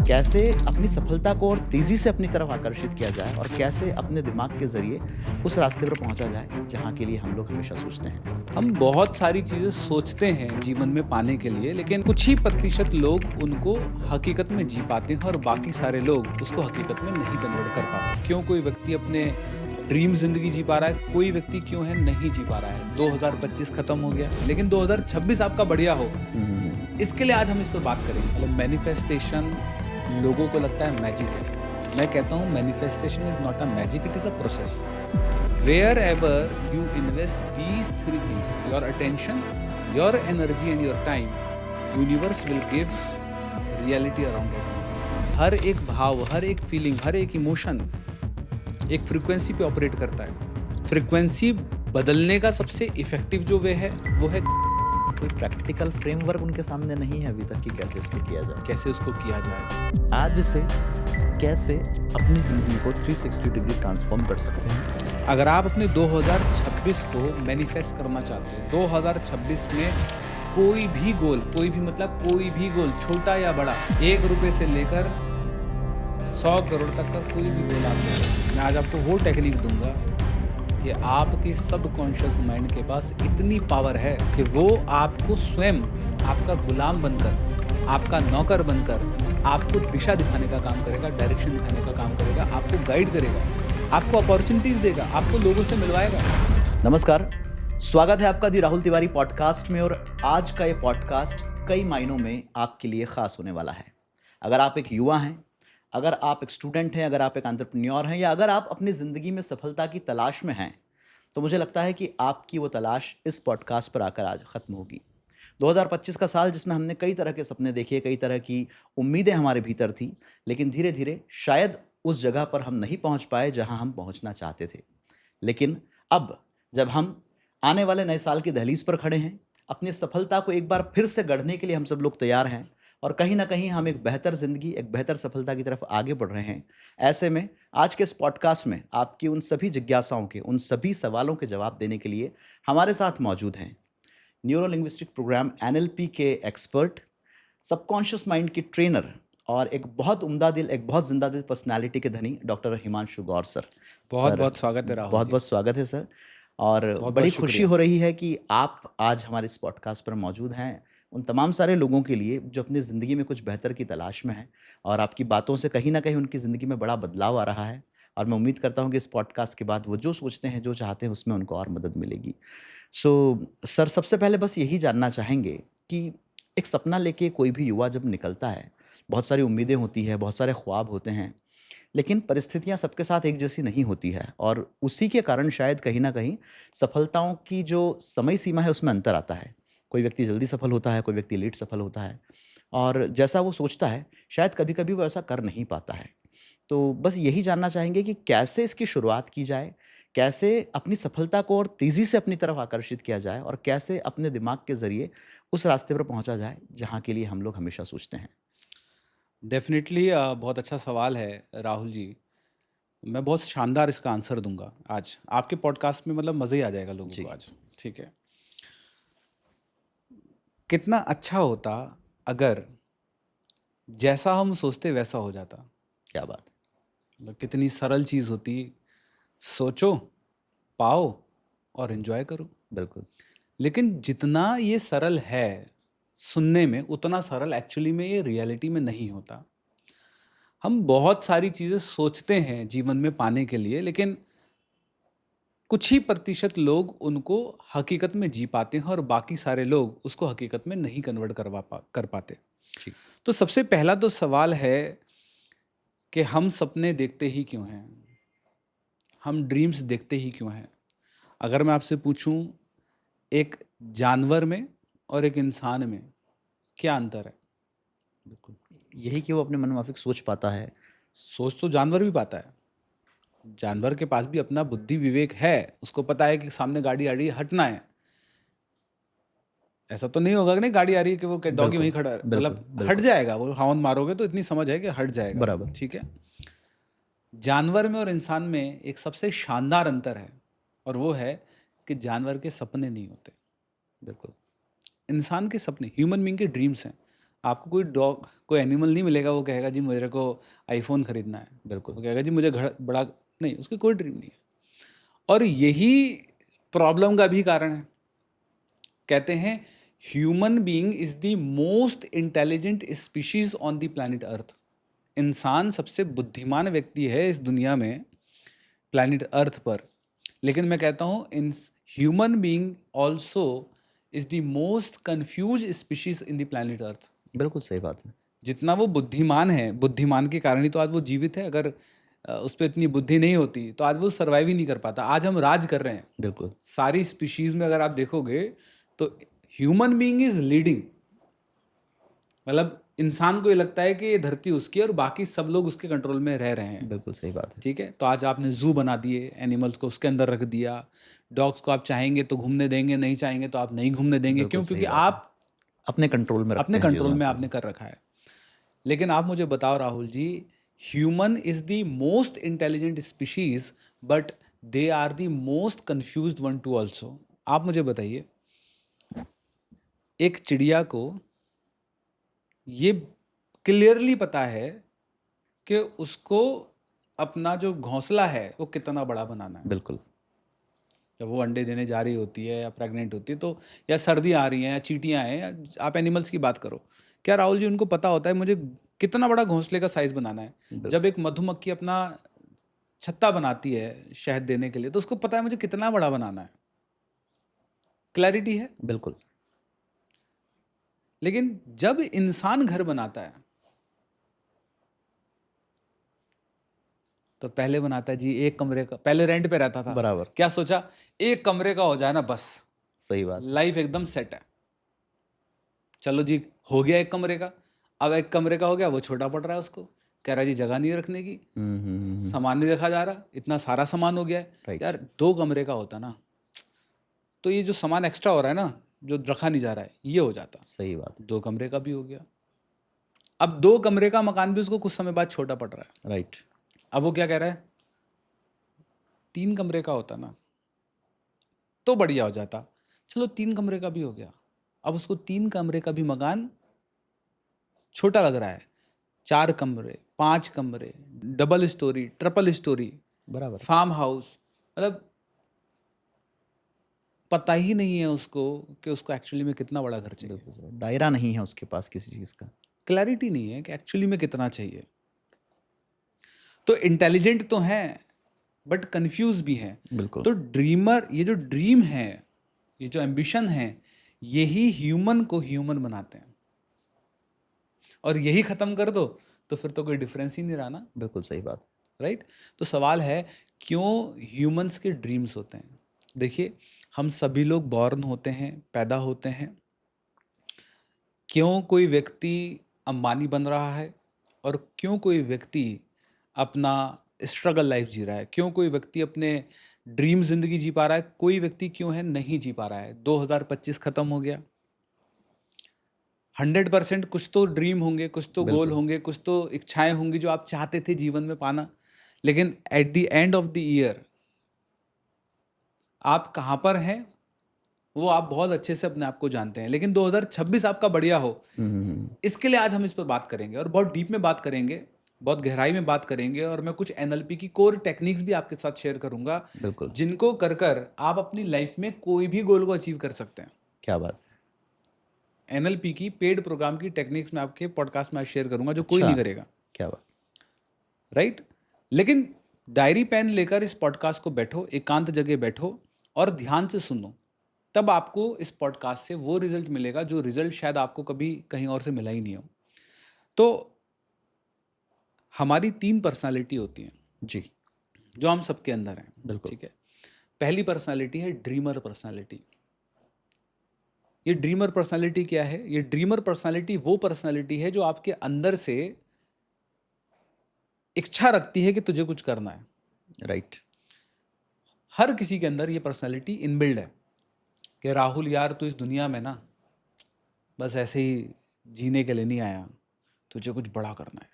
कैसे अपनी सफलता को और तेज़ी से अपनी तरफ आकर्षित किया जाए और कैसे अपने दिमाग के ज़रिए उस रास्ते पर पहुँचा जाए, जहाँ के लिए हम लोग हमेशा सोचते हैं। हम बहुत सारी चीज़ें सोचते हैं जीवन में पाने के लिए, लेकिन कुछ ही प्रतिशत लोग उनको हकीकत में जी पाते हैं और बाकी सारे लोग उसको हकीकत में नहीं कन्वर्ट कर पाते। क्यों कोई व्यक्ति अपने ड्रीम ज़िंदगी जी पा रहा है, कोई व्यक्ति क्यों है नहीं जी पा रहा है। 2025 खत्म हो गया, लेकिन 2026 आपका बढ़िया हो। इसके लिए आज हम इस पर बात करेंगे। मतलब मैनिफेस्टेशन लोगों को लगता है मैजिक है। मैं कहता हूँ manifestation is not a magic, it is a process. Wherever you invest these three things, your attention, your energy and your time, universe will give reality around it. हर एक भाव, हर एक फीलिंग, हर एक इमोशन एक frequency पे operate करता है। Frequency बदलने का सबसे इफेक्टिव जो वे है वो है कोई प्रैक्टिकल फ्रेमवर्क उनके सामने नहीं है अभी तक कि कैसे इसको किया जाए। कैसे उसको किया जाए। आज से कैसे अपनी ज़िंदगी को 360 डिग्री ट्रांसफॉर्म कर सकते हैं। अगर आप अपने 2026 को मैनिफेस्ट करना चाहते हैं, 2026 में कोई भी गोल, कोई भी मतलब कोई भी गोल, छोटा या बड़ा, 1 रुपए से लेकर 100 करोड़ तक का कोई भी गोल आप ले सकते। मैं आज आपको वो टेक्निक दूंगा कि आपके सबकॉन्शियस माइंड के पास इतनी पावर है कि वो आपको स्वयं आपका गुलाम बनकर, आपका नौकर बनकर, आपको दिशा दिखाने का काम करेगा, डायरेक्शन दिखाने का काम करेगा, आपको गाइड करेगा, आपको अपॉर्चुनिटीज देगा, आपको लोगों से मिलवाएगा। नमस्कार, स्वागत है आपका दी राहुल तिवारी पॉडकास्ट में। और आज का ये पॉडकास्ट कई मायनों में आपके लिए खास होने वाला है। अगर आप एक युवा हैं, अगर आप एक स्टूडेंट हैं, अगर आप एक एंटरप्रेन्योर हैं, या अगर आप अपनी ज़िंदगी में सफलता की तलाश में हैं, तो मुझे लगता है कि आपकी वो तलाश इस पॉडकास्ट पर आकर आज ख़त्म होगी। 2025 का साल जिसमें हमने कई तरह के सपने देखे, कई तरह की उम्मीदें हमारे भीतर थी, लेकिन धीरे धीरे शायद उस जगह पर हम नहीं पहुंच पाए जहां हम पहुंचना चाहते थे। लेकिन अब जब हम आने वाले नए साल की दहलीज पर खड़े हैं, अपनी सफलता को एक बार फिर से गढ़ने के लिए हम सब लोग तैयार हैं और कहीं ना कहीं हम एक बेहतर ज़िंदगी, एक बेहतर सफलता की तरफ आगे बढ़ रहे हैं। ऐसे में आज के इस पॉडकास्ट में आपकी उन सभी जिज्ञासाओं के, उन सभी सवालों के जवाब देने के लिए हमारे साथ मौजूद हैं न्यूरो लिंग्विस्टिक प्रोग्राम एनएलपी के एक्सपर्ट, सबकॉन्शियस माइंड की ट्रेनर और एक बहुत उम्दा दिल, एक बहुत जिंदा दिल पर्सनालिटी के धनी डॉक्टर हिमांशु गौर सर। बहुत सर, बहुत स्वागत है राहुल बहुत जी। बहुत स्वागत है सर। और बहुत बड़ी बहुत खुशी शुक्रिया। हो रही है कि आप आज हमारे इस पॉडकास्ट पर मौजूद हैं उन तमाम सारे लोगों के लिए जो अपनी ज़िंदगी में कुछ बेहतर की तलाश में हैं और आपकी बातों से कहीं ना कहीं उनकी ज़िंदगी में बड़ा बदलाव आ रहा है। और मैं उम्मीद करता हूँ कि इस पॉडकास्ट के बाद वो जो सोचते हैं, जो चाहते हैं, उसमें उनको और मदद मिलेगी। सो सर, सबसे पहले बस यही जानना चाहेंगे कि एक सपना लेके कोई भी युवा जब निकलता है, बहुत सारी उम्मीदें होती है, बहुत सारे ख्वाब होते हैं, लेकिन परिस्थितियां सबके साथ एक जैसी नहीं होती है और उसी के कारण शायद कहीं ना कहीं सफलताओं की जो समय सीमा है उसमें अंतर आता है। कोई व्यक्ति जल्दी सफल होता है, कोई व्यक्ति लेट सफल होता है और जैसा वो सोचता है शायद कभी कभी वो ऐसा कर नहीं पाता है। तो बस यही जानना चाहेंगे कि कैसे इसकी शुरुआत की जाए, कैसे अपनी सफलता को और तेज़ी से अपनी तरफ आकर्षित किया जाए और कैसे अपने दिमाग के ज़रिए उस रास्ते पर पहुंचा जाए जहाँ के लिए हम लोग हमेशा सोचते हैं। डेफिनेटली बहुत अच्छा सवाल है राहुल जी। मैं बहुत शानदार इसका आंसर दूंगा आज आपके पॉडकास्ट में। मतलब मज़े ही आ जाएगा लोगों जी। को आज। ठीक है। कितना अच्छा होता अगर जैसा हम सोचते वैसा हो जाता। क्या बात। मतलब कितनी सरल चीज़ होती। सोचो, पाओ और एंजॉय करो। बिल्कुल। लेकिन जितना ये सरल है सुनने में, उतना सरल एक्चुअली में ये रियलिटी में नहीं होता। हम बहुत सारी चीज़ें सोचते हैं जीवन में पाने के लिए, लेकिन कुछ ही प्रतिशत लोग उनको हकीकत में जी पाते हैं और बाकी सारे लोग उसको हकीकत में नहीं कन्वर्ट कर पाते। जी। तो सबसे पहला तो सवाल है कि हम सपने देखते ही क्यों हैं, हम ड्रीम्स देखते ही क्यों हैं। अगर मैं आपसे पूछूं एक जानवर में और एक इंसान में क्या अंतर है। बिल्कुल, यही कि वो अपने मनमाफिक सोच पाता है। सोच तो जानवर भी पाता है। जानवर के पास भी अपना बुद्धि विवेक है, उसको पता है कि सामने गाड़ी आ रही है, हटना है। ऐसा तो नहीं होगा कि नहीं गाड़ी आ रही है कि वो डॉगी बिल्कुल वहीं खड़ा है, बिल्कुल मतलब हट बिल्कुल। जाएगा। वो हॉर्न मारोगे तो इतनी समझ है कि हट जाएगा। बराबर। ठीक है। जानवर में और इंसान में एक सबसे शानदार अंतर है और वो है कि जानवर के सपने नहीं होते, बिल्कुल। इंसान के सपने, ह्यूमन बीइंग के ड्रीम्स हैं। आपको कोई डॉग, कोई एनिमल नहीं मिलेगा वो कहेगा जी मेरे को आईफोन खरीदना है, बिल्कुल वो कहेगा जी मुझे घर बड़ा, नहीं, उसकी कोई ड्रीम नहीं है। और यही प्रॉब्लम का भी कारण है। कहते हैं human being is the most intelligent species on the planet Earth. इंसान सबसे बुद्धिमान व्यक्ति है इस दुनिया में, प्लैनेट अर्थ पर। लेकिन मैं कहता हूँ in human being also is the most confuse species in the planet Earth. बिल्कुल सही बात है। जितना वो बुद्धिमान है, बुद्धिमान के कारण ही तो आज वो जीवित है। अगर उस पर इतनी बुद्धि नहीं होती तो आज वो सर्वाइव ही नहीं कर पाता। आज हम राज कर रहे हैं बिल्कुल सारी स्पीशीज में। अगर आप देखोगे तो ह्यूमन बीइंग इज लीडिंग। मतलब इंसान को ये लगता है कि ये धरती उसकी है और बाकी सब लोग उसके कंट्रोल में रह रहे हैं। बिल्कुल सही बात है। ठीक है, तो आज आपने जू बना दिए, एनिमल्स को उसके अंदर रख दिया। डॉग्स को आप चाहेंगे तो घूमने देंगे, नहीं चाहेंगे तो आप नहीं घूमने देंगे। बिल्कुल क्यों? सही क्योंकि बात है। आप अपने कंट्रोल में रखते अपने हैं कंट्रोल चीज़ों में को। आपने कर रखा है। लेकिन आप मुझे बताओ Rahul ji, human is the most intelligent species but they are the most confused one too also. आप मुझे बताइए, एक चिड़िया को ये क्लियरली पता है कि उसको अपना जो घोंसला है वो कितना बड़ा बनाना है। बिल्कुल जब वो अंडे देने जा रही होती है या प्रेग्नेंट होती है तो, या सर्दी आ रही है या चींटियां हैं, या आप एनिमल्स की बात करो, क्या राहुल जी उनको पता होता है मुझे कितना बड़ा घोंसले का साइज बनाना है? जब एक मधुमक्खी अपना छत्ता बनाती है शहद देने के लिए तो उसको पता है मुझे कितना बड़ा बनाना है। क्लैरिटी है। बिल्कुल लेकिन जब इंसान घर बनाता है तो पहले बनाता है जी एक कमरे का। पहले रेंट पे रहता था, बराबर क्या सोचा, एक कमरे का हो जाए ना बस, सही बात। लाइफ एकदम सेट है। चलो जी, हो गया एक कमरे का। अब एक कमरे का हो गया, वो छोटा पड़ रहा है उसको, कह रहा है जी जगह नहीं रखने की, सामान नहीं रखा जा रहा, इतना सारा सामान हो गया है। Right. यार 2 कमरे का होता ना तो ये जो सामान एक्स्ट्रा हो रहा है ना, जो रखा नहीं जा रहा है, ये हो जाता। सही बात 2 कमरे का भी हो गया। अब 2 कमरे का मकान भी उसको कुछ समय बाद छोटा पड़ रहा है। राइट। अब वो क्या कह रहा है, 3 कमरे का होता ना तो बढ़िया हो जाता। चलो 3 कमरे का भी हो गया। अब उसको 3 कमरे का भी मकान छोटा लग रहा है। 4 कमरे, 5 कमरे, डबल स्टोरी, ट्रिपल स्टोरी, बराबर फार्म हाउस, मतलब पता ही नहीं है उसको कि उसको एक्चुअली में कितना बड़ा घर चाहिए। बिल्कुल सही। दायरा नहीं है उसके पास किसी चीज़ का। क्लैरिटी नहीं है कि एक्चुअली में कितना चाहिए। तो इंटेलिजेंट तो हैं बट कंफ्यूज भी हैं। बिल्कुल तो ड्रीमर, ये जो ड्रीम है, ये जो एम्बिशन है, यही ह्यूमन को ह्यूमन बनाते हैं। और यही खत्म कर दो तो फिर तो कोई डिफरेंस ही नहीं रहा ना। बिल्कुल सही बात। राइट। तो सवाल है क्यों ह्यूमंस के ड्रीम्स होते हैं। देखिए, हम सभी लोग बॉर्न होते हैं, पैदा होते हैं। क्यों कोई व्यक्ति अंबानी बन रहा है और क्यों कोई व्यक्ति अपना स्ट्रगल लाइफ जी रहा है, क्यों कोई व्यक्ति अपने ड्रीम जिंदगी जी पा रहा है, कोई व्यक्ति क्यों है नहीं जी पा रहा है। 2025 खत्म हो गया, 100% कुछ तो ड्रीम होंगे, कुछ तो गोल होंगे, कुछ तो इच्छाएं होंगी जो आप चाहते थे जीवन में पाना। लेकिन at the end of the year आप कहाँ पर हैं वो आप बहुत अच्छे से अपने आप को जानते हैं। लेकिन 2026 आपका बढ़िया हो, इसके लिए आज हम इस पर बात करेंगे और बहुत डीप में बात करेंगे, बहुत गहराई में बात करेंगे। और मैं कुछ एनएलपी की कोर टेक्निक्स भी आपके साथ शेयर करूंगा, बिल्कुल। जिनको कर कर आप अपनी लाइफ में कोई भी गोल को अचीव कर सकते हैं। क्या बात। एनएलपी की पेड प्रोग्राम की टेक्निक्स में आपके पॉडकास्ट में आज शेयर करूंगा जो कोई नहीं करेगा। क्या बात। राइट। लेकिन डायरी पेन लेकर इस पॉडकास्ट को बैठो, एकांत जगह बैठो और ध्यान से सुनो, तब आपको इस पॉडकास्ट से वो रिजल्ट मिलेगा जो रिजल्ट शायद आपको कभी कहीं और से मिला ही नहीं हो। तो हमारी 3 पर्सनालिटी होती हैं जी, जो हम सबके अंदर हैं। बिल्कुल। ठीक है। पहली पर्सनालिटी है ड्रीमर पर्सनालिटी। ये ड्रीमर पर्सनालिटी क्या है? ये ड्रीमर पर्सनालिटी वो पर्सनालिटी है जो आपके अंदर से इच्छा रखती है कि तुझे कुछ करना है। राइट। हर किसी के अंदर ये पर्सनालिटी इनबिल्ड है कि राहुल यार तू इस दुनिया में ना बस ऐसे ही जीने के लिए नहीं आया, तुझे कुछ बड़ा करना है।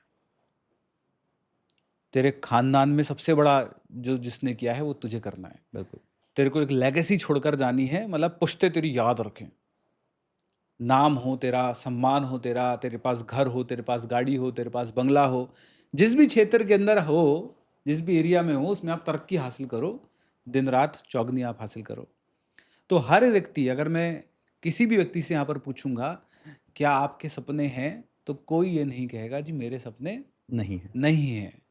तेरे खानदान में सबसे बड़ा जो जिसने किया है वो तुझे करना है। बिल्कुल। तेरे को एक लेगेसी छोड़कर जानी है, मतलब पुश्ते तेरी याद रखें। नाम हो तेरा, सम्मान हो तेरा, तेरे पास घर हो, तेरे पास गाड़ी हो, तेरे पास बंगला हो, जिस भी क्षेत्र के अंदर हो, जिस भी एरिया में हो, उसमें आप तरक्की हासिल करो, दिन रात चौगनी आप हासिल करो। तो हर व्यक्ति, अगर मैं किसी भी व्यक्ति से यहाँ पर पूछूंगा क्या आपके सपने हैं, तो कोई ये नहीं कहेगा जी मेरे सपने नहीं है। नहीं हैं।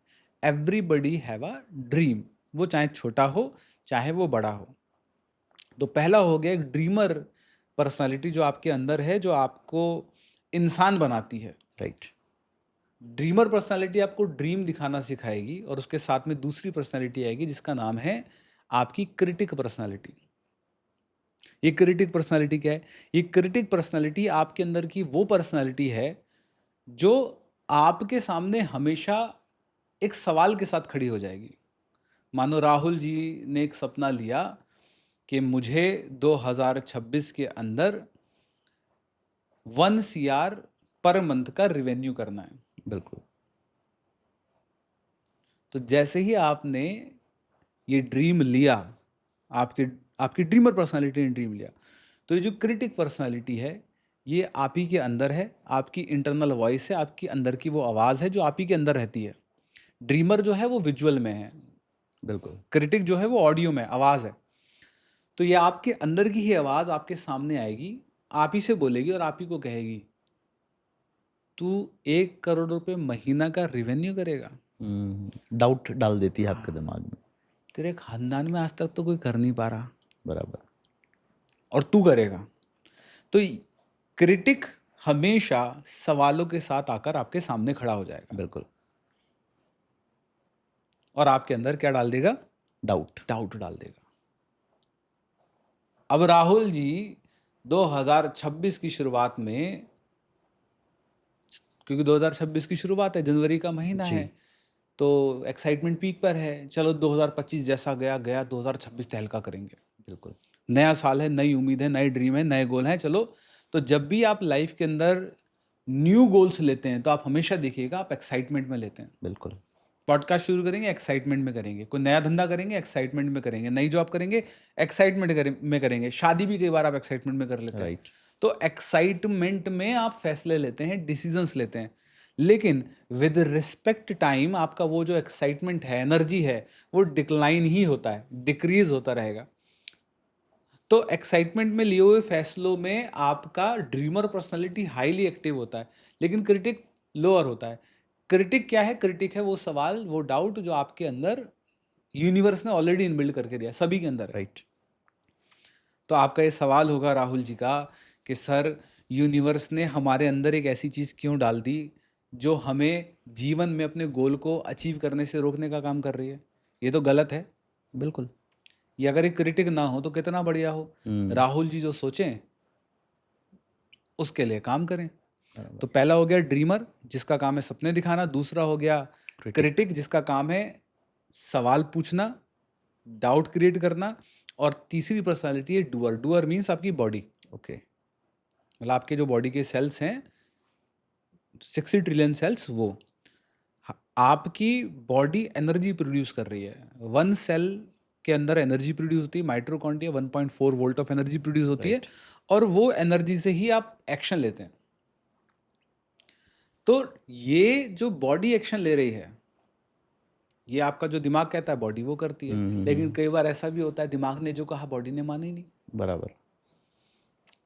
एवरीबडी हैव अ ड्रीम, वो चाहे छोटा हो चाहे वो बड़ा हो। तो पहला हो गया एक ड्रीमर पर्सनालिटी जो आपके अंदर है, जो आपको इंसान बनाती है। राइट। ड्रीमर पर्सनालिटी आपको ड्रीम दिखाना सिखाएगी, और उसके साथ में दूसरी पर्सनालिटी आएगी जिसका नाम है आपकी क्रिटिक पर्सनालिटी। ये क्रिटिक पर्सनालिटी क्या है? ये क्रिटिक पर्सनालिटी आपके अंदर की वो पर्सनालिटी है जो आपके सामने हमेशा एक सवाल के साथ खड़ी हो जाएगी। मानो राहुल जी ने एक सपना लिया कि मुझे 2026 के अंदर 1 CR पर मंथ का रेवेन्यू करना है। बिल्कुल। तो जैसे ही आपने ये ड्रीम लिया, आपकी आपकी ड्रीमर पर्सनालिटी ने ड्रीम लिया, तो ये जो क्रिटिक पर्सनालिटी है ये आप ही के अंदर है, आपकी इंटरनल वॉइस है, आपकी अंदर की वो आवाज़ है जो आप ही के अंदर रहती है। ड्रीमर जो है वो विजुअल में है, बिल्कुल। क्रिटिक जो है वो ऑडियो में आवाज़ है। तो ये आपके अंदर की ही आवाज़ आपके सामने आएगी, आप ही से बोलेगी और आप ही को कहेगी तू 1 करोड़ रुपए महीना का रेवेन्यू करेगा। डाउट डाल देती है आपके दिमाग में। तेरे खानदान में आज तक तो कोई कर नहीं पा रहा बराबर। और तू करेगा। तो क्रिटिक हमेशा सवालों के साथ आकर आपके सामने खड़ा हो जाएगा बिल्कुल। और आपके अंदर क्या डाल देगा? डाउट। डाउट डाल देगा। अब राहुल जी 2026 की शुरुआत में, क्योंकि 2026 की शुरुआत है, जनवरी का महीना जी। है, तो एक्साइटमेंट पीक पर है। चलो 2025 जैसा गया गया, 2026 तहलका करेंगे। बिल्कुल। नया साल है, नई उम्मीद है, नए ड्रीम है, नए गोल हैं। चलो, तो जब भी आप लाइफ के अंदर न्यू गोल्स लेते हैं तो आप हमेशा देखिएगा आप एक्साइटमेंट में लेते हैं। बिल्कुल। पॉडकास्ट शुरू करेंगे एक्साइटमेंट में करेंगे, कोई नया धंधा करेंगे एक्साइटमेंट में करेंगे, नई जॉब करेंगे एक्साइटमेंट में करेंगे, शादी भी कई बार आप एक्साइटमेंट में कर लेते हैं। राइट। तो एक्साइटमेंट में आप फैसले लेते हैं, डिसीजंस लेते हैं, लेकिन विद रिस्पेक्ट टाइम आपका वो जो एक्साइटमेंट है, एनर्जी है, वो डिक्लाइन ही होता है, डिक्रीज होता रहेगा। तो एक्साइटमेंट में लिए हुए फैसलों में आपका ड्रीमर पर्सनालिटी हाईली एक्टिव होता है, लेकिन क्रिटिक लोअर होता है। क्रिटिक क्या है? क्रिटिक है वो सवाल, वो डाउट जो आपके अंदर यूनिवर्स ने ऑलरेडी इनबिल्ड करके दिया, सभी के अंदर है। राइट। तो आपका ये सवाल होगा राहुल जी का कि सर यूनिवर्स ने हमारे अंदर एक ऐसी चीज़ क्यों डाल दी जो हमें जीवन में अपने गोल को अचीव करने से रोकने का काम कर रही है? ये तो गलत है। बिल्कुल। ये अगर एक क्रिटिक ना हो तो कितना बढ़िया हो। राहुल जी जो सोचें उसके लिए काम करें। तो पहला हो गया ड्रीमर जिसका काम है सपने दिखाना, दूसरा हो गया क्रिटिक जिसका काम है सवाल पूछना, डाउट क्रिएट करना, और तीसरी पर्सनालिटी है डूअर। डूअर मीन्स आपकी बॉडी। ओके। मतलब आपके जो बॉडी के सेल्स हैं 60 ट्रिलियन सेल्स, वो आपकी बॉडी एनर्जी प्रोड्यूस कर रही है। 1 सेल के अंदर एनर्जी प्रोड्यूस होती है, mitochondria 1.4 volt of energy produce होती है, और वो एनर्जी से ही आप एक्शन लेते हैं। तो ये जो बॉडी एक्शन ले रही है, ये आपका जो दिमाग कहता है बॉडी वो करती है। लेकिन कई बार ऐसा भी होता है दिमाग ने जो कहा बॉडी ने माना ही नहीं। बराबर।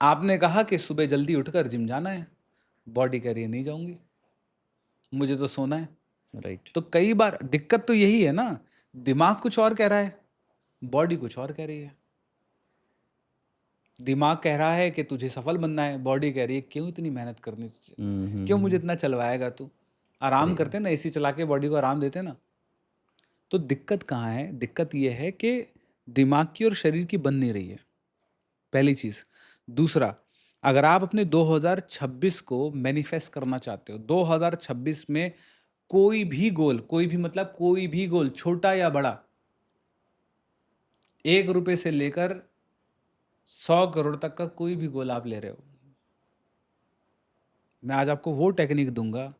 आपने कहा कि सुबह जल्दी उठकर जिम जाना है, बॉडी कह रही है नहीं जाऊंगी, मुझे तो सोना है। राइट। तो कई बार दिक्कत तो यही है ना, दिमाग कुछ और कह रहा है, बॉडी कुछ और कह रही है। दिमाग कह रहा है कि तुझे सफल बनना है, बॉडी कह रही है क्यों इतनी मेहनत करनी तुझे, क्यों मुझे इतना चलवाएगा तू, आराम करते ना, एसी चला के बॉडी को आराम देते ना। तो दिक्कत कहाँ है? दिक्कत ये है कि दिमाग की और शरीर की बन नहीं रही है, पहली चीज। दूसरा, अगर आप अपने 2026 को मैनिफेस्ट करना चाहते हो, 2026 में कोई भी गोल, कोई भी मतलब कोई भी गोल, छोटा या बड़ा, 1 रुपए से लेकर 100 करोड़ तक का कोई भी गोल आप ले रहे हो, मैं आज आपको वो टेक्निक दूंगा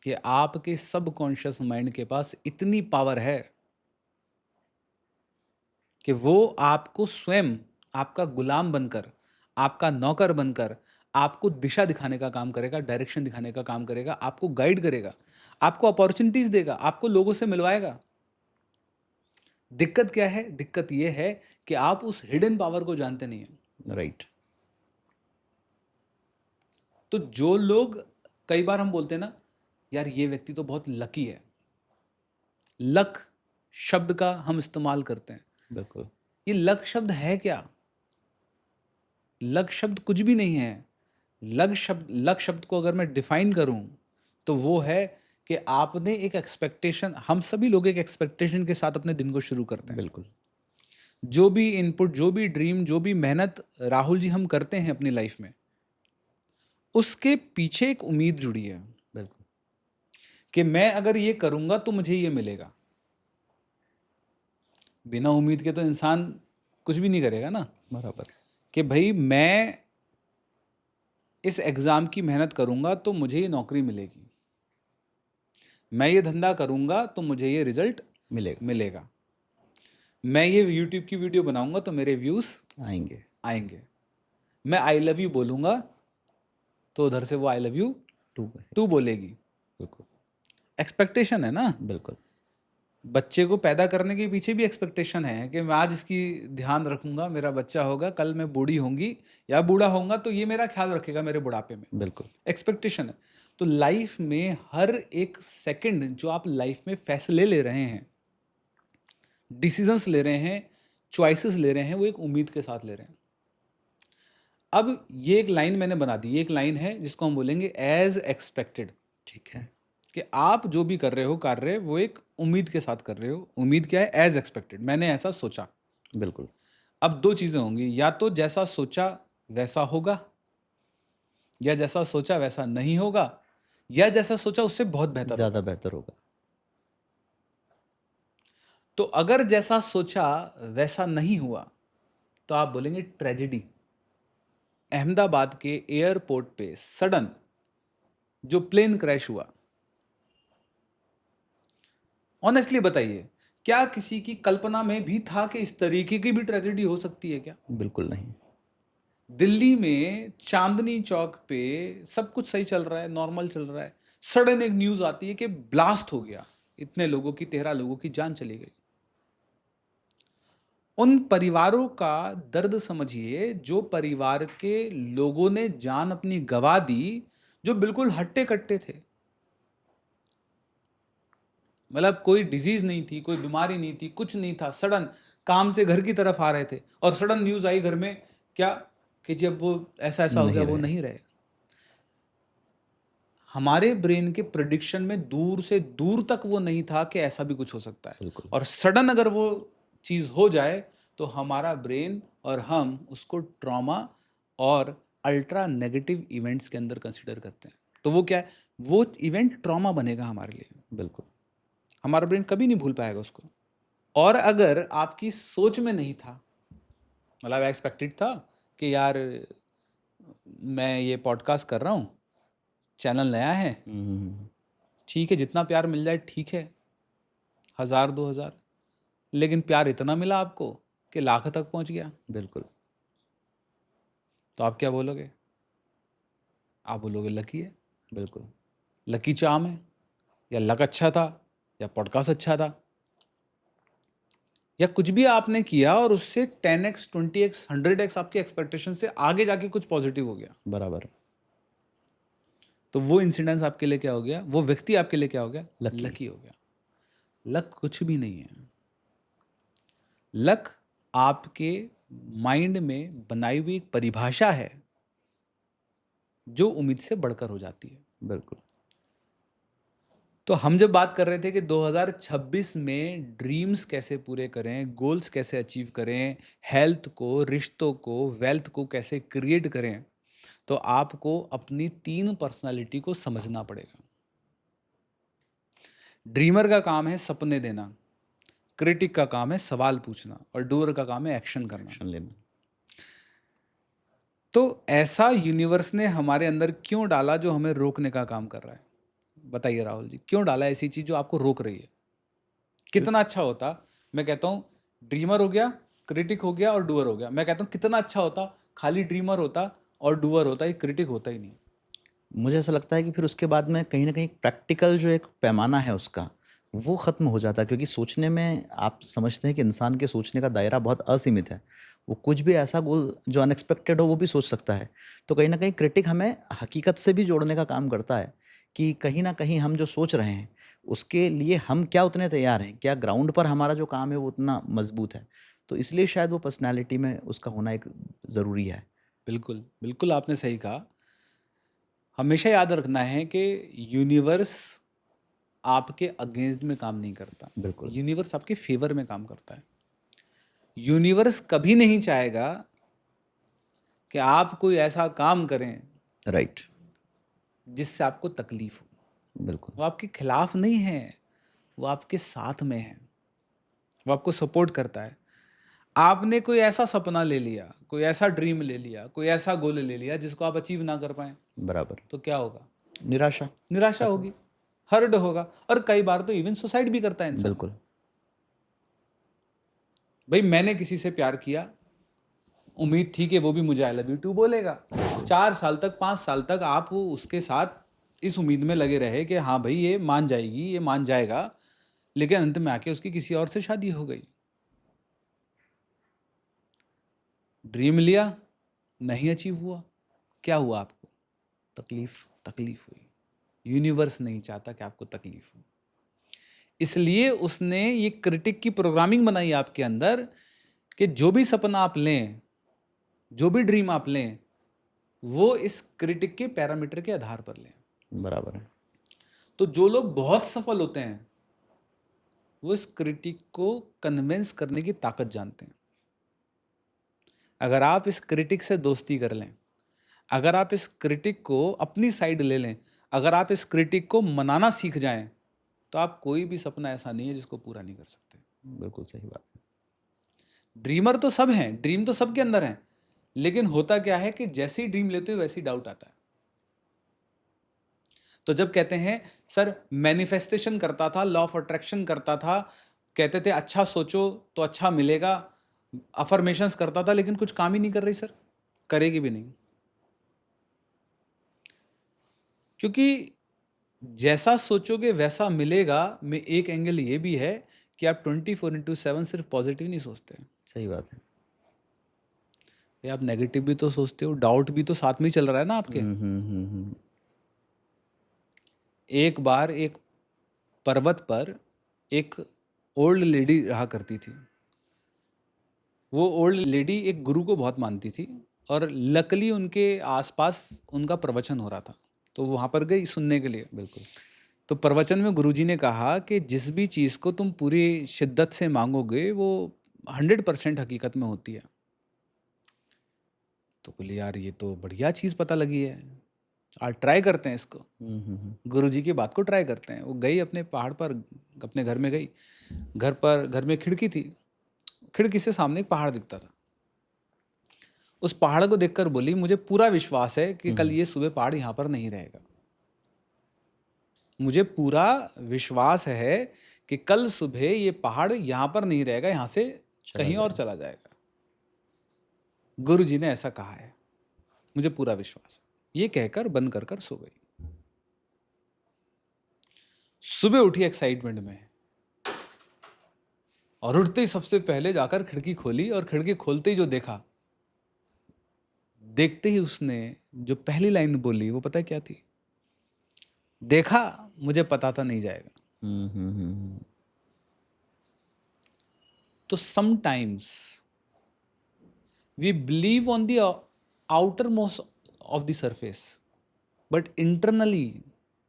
कि आपके सबकॉन्शियस माइंड के पास इतनी पावर है कि वो आपको स्वयं आपका गुलाम बनकर, आपका नौकर बनकर, आपको दिशा दिखाने का काम करेगा, डायरेक्शन दिखाने का काम करेगा, आपको गाइड करेगा, आपको अपॉर्चुनिटीज देगा, आपको लोगों से मिलवाएगा। दिक्कत क्या है? दिक्कत ये है कि आप उस हिडन पावर को जानते नहीं हैं। राइट। तो जो लोग, कई बार हम बोलते हैं ना, यार ये व्यक्ति तो बहुत लकी है। लक शब्द का हम इस्तेमाल करते हैं। बिल्कुल। ये लक शब्द है क्या? लक शब्द कुछ भी नहीं है। लक शब्द को अगर मैं डिफाइन करूं तो वो है कि आपने एक एक्सपेक्टेशन, हम सभी लोग एक एक्सपेक्टेशन के साथ अपने दिन को शुरू करते हैं। बिल्कुल। जो भी इनपुट, जो भी ड्रीम, जो भी मेहनत राहुल जी हम करते हैं अपनी लाइफ में, उसके पीछे एक उम्मीद जुड़ी है बिल्कुल। कि मैं अगर ये करूंगा तो मुझे ये मिलेगा। बिना उम्मीद के तो इंसान कुछ भी नहीं करेगा ना। बराबर। कि भाई मैं इस एग्ज़ाम की मेहनत करूंगा तो मुझे ये नौकरी मिलेगी, मैं ये धंधा करूंगा तो मुझे ये रिजल्ट मिलेगा। मिलेगा, मैं ये यूट्यूब की वीडियो बनाऊंगा तो मेरे व्यूज़ आएंगे। आएंगे, मैं आई लव यू बोलूंगा तो उधर से वो I love you too. Too बोलेगी। बिल्कुल। एक्सपेक्टेशन है ना। बिल्कुल। बच्चे को पैदा करने के पीछे भी एक्सपेक्टेशन है कि मैं आज इसकी ध्यान रखूंगा, मेरा बच्चा होगा, कल मैं बूढ़ी होंगी या बूढ़ा होऊंगा तो ये मेरा ख्याल रखेगा मेरे बुढ़ापे में। बिल्कुल। एक्सपेक्टेशन है। तो लाइफ में हर एक सेकंड जो आप लाइफ में फैसले ले रहे हैं, डिसीजंस ले रहे हैं, चॉइसेस ले रहे हैं, वो एक उम्मीद के साथ ले रहे हैं। अब ये एक लाइन मैंने बना दी, ये एक लाइन है जिसको हम बोलेंगे एज एक्सपेक्टेड। ठीक है। कि आप जो भी कर रहे हो कार्य, वो एक उम्मीद के साथ कर रहे हो। उम्मीद क्या है? एज एक्सपेक्टेड, मैंने ऐसा सोचा। बिल्कुल। अब दो चीजें होंगी, या तो जैसा सोचा वैसा होगा, या जैसा सोचा वैसा नहीं होगा, या जैसा सोचा उससे बहुत बेहतर होगा। ज्यादा बेहतर होगा। तो अगर जैसा सोचा वैसा नहीं हुआ तो आप बोलेंगे ट्रेजेडी। अहमदाबाद के एयरपोर्ट पे सडन जो प्लेन क्रैश हुआ, ऑनेस्टली बताइए, क्या किसी की कल्पना में भी था कि इस तरीके की भी ट्रेजेडी हो सकती है क्या? बिल्कुल नहीं। दिल्ली में चांदनी चौक पे सब कुछ सही चल रहा है, नॉर्मल चल रहा है, सडन एक न्यूज आती है कि ब्लास्ट हो गया, इतने लोगों की, 13 लोगों की जान चली गई। उन परिवारों का दर्द समझिए, जो परिवार के लोगों ने जान अपनी गंवा दी, जो बिल्कुल हट्टे कट्टे थे। मतलब कोई डिजीज नहीं थी, कोई बीमारी नहीं थी, कुछ नहीं था, सडन काम से घर की तरफ आ रहे थे और सडन न्यूज आई घर में, क्या कि जब वो ऐसा ऐसा हो नहीं गया, वो रहे। नहीं रहे। हमारे ब्रेन के प्रिडिक्शन में दूर से दूर तक वो नहीं था कि ऐसा भी कुछ हो सकता है। बिल्कुल। और सडन अगर वो चीज हो जाए तो हमारा ब्रेन और हम उसको ट्रॉमा और अल्ट्रा नेगेटिव इवेंट्स के अंदर कंसिडर करते हैं। तो वो क्या है? वो इवेंट ट्रॉमा बनेगा हमारे लिए। बिल्कुल। हमारा ब्रेन कभी नहीं भूल पाएगा उसको। और अगर आपकी सोच में नहीं था, मतलब एक्सपेक्टेड था कि यार मैं ये पॉडकास्ट कर रहा हूँ, चैनल नया है, ठीक है, जितना प्यार मिल जाए ठीक है, 1000 2000, लेकिन प्यार इतना मिला आपको कि लाख तक पहुंच गया, बिल्कुल। तो आप क्या बोलोगे? आप बोलोगे लकी है, बिल्कुल। लकी चार्म है, या लक अच्छा था, या पॉडकास्ट अच्छा था, या कुछ भी आपने किया और उससे 10x 20x 100x आपकी एक्सपेक्टेशन से आगे जाके कुछ पॉजिटिव हो गया। बराबर। तो वो इंसिडेंस आपके लिए क्या हो गया? वो व्यक्ति आपके लिए क्या हो गया? Lucky। लकी हो गया। लक कुछ भी नहीं है। लक आपके माइंड में बनाई हुई एक परिभाषा है जो उम्मीद से बढ़कर हो जाती है। बिल्कुल। तो हम जब बात कर रहे थे कि 2026 में ड्रीम्स कैसे पूरे करें, गोल्स कैसे अचीव करें, हेल्थ को, रिश्तों को, वेल्थ को कैसे क्रिएट करें, तो आपको अपनी 3 पर्सनालिटी को समझना पड़ेगा। ड्रीमर का काम है सपने देना, क्रिटिक का काम है सवाल पूछना, और डूअर का काम है एक्शन करना। एक्शन लेना। तो ऐसा यूनिवर्स ने हमारे अंदर क्यों डाला जो हमें रोकने का काम कर रहा है? बताइए राहुल जी, क्यों डाला ऐसी चीज जो आपको रोक रही है? कितना अच्छा होता, मैं कहता हूँ ड्रीमर हो गया, क्रिटिक हो गया और डूअर हो गया। मैं कहता हूँ कितना अच्छा होता खाली ड्रीमर होता और डूअर होता है, क्रिटिक होता ही नहीं। मुझे ऐसा लगता है कि फिर उसके बाद में कहीं न कहीं प्रैक्टिकल जो एक पैमाना है उसका, वो ख़त्म हो जाता है, क्योंकि सोचने में आप समझते हैं कि इंसान के सोचने का दायरा बहुत असीमित है। वो कुछ भी ऐसा गोल जो अनएक्सपेक्टेड हो वो भी सोच सकता है। तो कहीं न कहीं क्रिटिक हमें हकीकत से भी जोड़ने का काम करता है कि कहीं न कहीं हम जो सोच रहे हैं, उसके लिए हम क्या उतने तैयार हैं? क्या ग्राउंड पर हमारा जो काम है वो उतना मज़बूत है? तो इसलिए शायद वो पर्सनैलिटी में उसका होना एक ज़रूरी है। बिल्कुल, बिल्कुल आपने सही कहा। हमेशा याद रखना है कि यूनिवर्स आपके अगेंस्ट में काम नहीं करता, बिल्कुल, यूनिवर्स आपके फेवर में काम करता है। यूनिवर्स कभी नहीं चाहेगा कि आप कोई ऐसा काम करें राइट, जिससे आपको तकलीफ हो। बिल्कुल, वो आपके खिलाफ नहीं है, वो आपके साथ में है, वो आपको सपोर्ट करता है। आपने कोई ऐसा सपना ले लिया, कोई ऐसा ड्रीम ले लिया, कोई ऐसा गोल ले लिया जिसको आप अचीव ना कर पाए, बराबर। तो क्या होगा? निराशा, निराशा खत्म, होगी, हर्ट होगा, और कई बार तो इवन सुसाइड भी करता है इंसान। बिल्कुल, भाई मैंने किसी से प्यार किया, उम्मीद थी कि वो भी मुझे आई लव यू टू बोलेगा। 4 साल तक, 5 साल तक आप वो उसके साथ इस उम्मीद में लगे रहे कि हाँ भाई ये मान जाएगी, ये मान जाएगा, लेकिन अंत में आके उसकी किसी और से शादी हो गई। ड्रीम लिया, नहीं अचीव हुआ, क्या हुआ आपको? तकलीफ, तकलीफ हुई। यूनिवर्स नहीं चाहता कि आपको तकलीफ हो, इसलिए उसने ये क्रिटिक की प्रोग्रामिंग बनाई आपके अंदर कि जो भी सपना आप लें, जो भी ड्रीम आप लें, वो इस क्रिटिक के पैरामीटर के आधार पर लें। बराबर है, तो जो लोग बहुत सफल होते हैं वो इस क्रिटिक को कन्विंस करने की ताकत जानते हैं। अगर आप इस क्रिटिक से दोस्ती कर लें, अगर आप इस क्रिटिक को अपनी साइड ले लें, अगर आप इस क्रिटिक को मनाना सीख जाएं, तो आप कोई भी सपना ऐसा नहीं है जिसको पूरा नहीं कर सकते। बिल्कुल सही बात है, ड्रीमर तो सब हैं, ड्रीम तो सबके अंदर है, लेकिन होता क्या है कि जैसे ही ड्रीम लेते हो वैसे ही डाउट आता है। तो जब कहते हैं सर मैनिफेस्टेशन करता था, लॉ ऑफ अट्रैक्शन करता था, कहते थे अच्छा सोचो तो अच्छा मिलेगा, अफर्मेशंस करता था, लेकिन कुछ काम ही नहीं कर रही सर, करेगी भी नहीं। क्योंकि जैसा सोचोगे वैसा मिलेगा में एक एंगल ये भी है कि आप 24/7 सिर्फ पॉजिटिव नहीं सोचते, सही बात है। ये आप नेगेटिव भी तो सोचते हो, डाउट भी तो साथ में ही चल रहा है ना आपके। हुँ। एक बार एक पर्वत पर एक ओल्ड लेडी रहा करती थी। वो ओल्ड लेडी एक गुरु को बहुत मानती थी, और लकली उनके आसपास उनका प्रवचन हो रहा था, तो वहाँ पर गई सुनने के लिए। बिल्कुल, तो प्रवचन में गुरुजी ने कहा कि जिस भी चीज़ को तुम पूरी शिद्दत से मांगोगे वो 100% हकीकत में होती है। तो बोले यार ये तो बढ़िया चीज़ पता लगी है, आज ट्राई करते हैं इसको। हुँ। गुरुजी की बात को ट्राई करते हैं। वो गई अपने पहाड़ पर, अपने घर में गई। घर में खिड़की थी, खिड़की से सामने एक पहाड़ दिखता था। उस पहाड़ को देखकर बोली मुझे पूरा विश्वास है कि कल ये सुबह पहाड़ यहाँ पर नहीं रहेगा। मुझे पूरा विश्वास है कि कल सुबह ये पहाड़ यहाँ पर नहीं रहेगा, यहाँ से कहीं और चला जाएगा। गुरुजी ने ऐसा कहा है, मुझे पूरा विश्वास है। ये कहकर बंद कर सो गई। सुबह उठी एक्साइटमेंट में, और उठते ही सबसे पहले जाकर खिड़की खोली, और खिड़की खोलते ही जो देखा, देखते ही उसने जो पहली लाइन बोली वो पता है क्या थी? देखा मुझे पता था नहीं जाएगा। हुँ। तो sometimes we believe on the outermost of the surface, but internally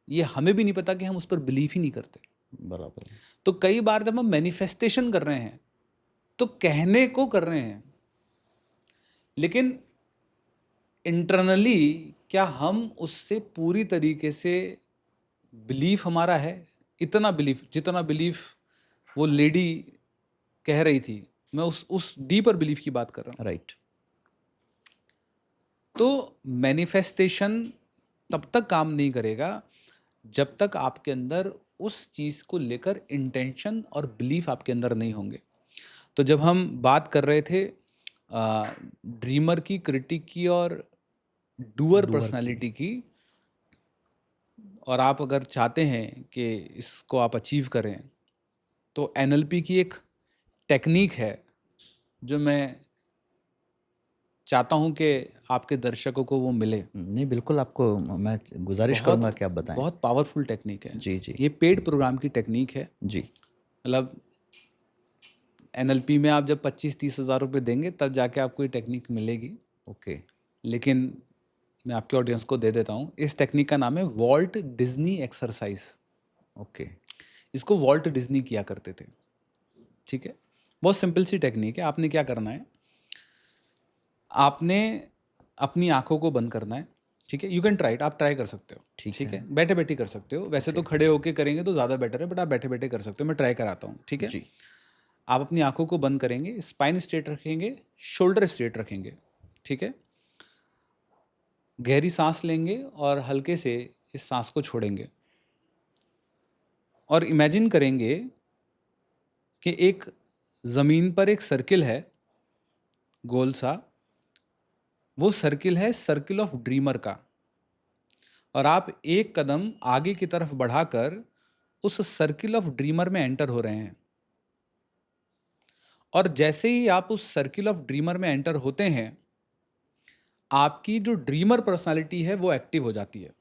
ये हमें भी नहीं पता कि हम उस पर बिलीव ही नहीं करते। बराबर है, तो कई बार जब हम मैनिफेस्टेशन कर रहे हैं तो कहने को कर रहे हैं, लेकिन इंटरनली क्या हम उससे पूरी तरीके से बिलीफ हमारा है? इतना बिलीफ जितना बिलीफ वो लेडी कह रही थी, मैं उस डीपर बिलीफ की बात कर रहा हूँ। राइट, तो मैनिफेस्टेशन तब तक काम नहीं करेगा जब तक आपके अंदर उस चीज़ को लेकर इंटेंशन और बिलीफ आपके अंदर नहीं होंगे। तो जब हम बात कर रहे थे ड्रीमर की, क्रिटिक की और डूअर की। पर्सनालिटी की। और आप अगर चाहते हैं कि इसको आप अचीव करें, तो एनएलपी की एक टेक्निक है जो मैं चाहता हूं कि आपके दर्शकों को वो मिले। नहीं, बिल्कुल आपको मैं गुज़ारिश करूँगा बहुत कि आप बताएँ। बहुत पावरफुल टेक्निक है। जी, जी। ये पेड प्रोग्राम की टेक्निक है। जी, मतलब एनएलपी में आप जब 25-30 हज़ार रुपये देंगे तब जाके आपको ये टेक्निक मिलेगी। ओके, लेकिन मैं आपके ऑडियंस को दे देता हूँ। इस टेक्निक का नाम है वॉल्ट डिज्नी एक्सरसाइज। ओके, इसको वॉल्ट डिज्नी किया करते थे। ठीक है, बहुत सिंपल सी टेक्निक है। आपने क्या करना है, आपने अपनी आंखों को बंद करना है। ठीक है, यू कैन ट्राई इट, आप ट्राई कर सकते हो। ठीक ठीक है। है, बैठे बैठे कर सकते हो। वैसे तो खड़े होके करेंगे तो ज़्यादा बेटर है, बट आप बैठे बैठे कर सकते हो। मैं ट्राई कराता हूँ। ठीक है, जी, आप अपनी आंखों को बंद करेंगे, स्पाइन स्ट्रेट रखेंगे, शोल्डर स्ट्रेट रखेंगे। ठीक है, गहरी सांस लेंगे और हल्के से इस सांस को छोड़ेंगे और इमेजिन करेंगे कि एक ज़मीन पर एक सर्किल है, गोल सा। वो सर्किल है सर्किल ऑफ ड्रीमर का। और आप एक कदम आगे की तरफ बढ़ाकर उस सर्किल ऑफ ड्रीमर में एंटर हो रहे हैं। और जैसे ही आप उस सर्किल ऑफ ड्रीमर में एंटर होते हैं, आपकी जो ड्रीमर पर्सनालिटी है वो एक्टिव हो जाती है।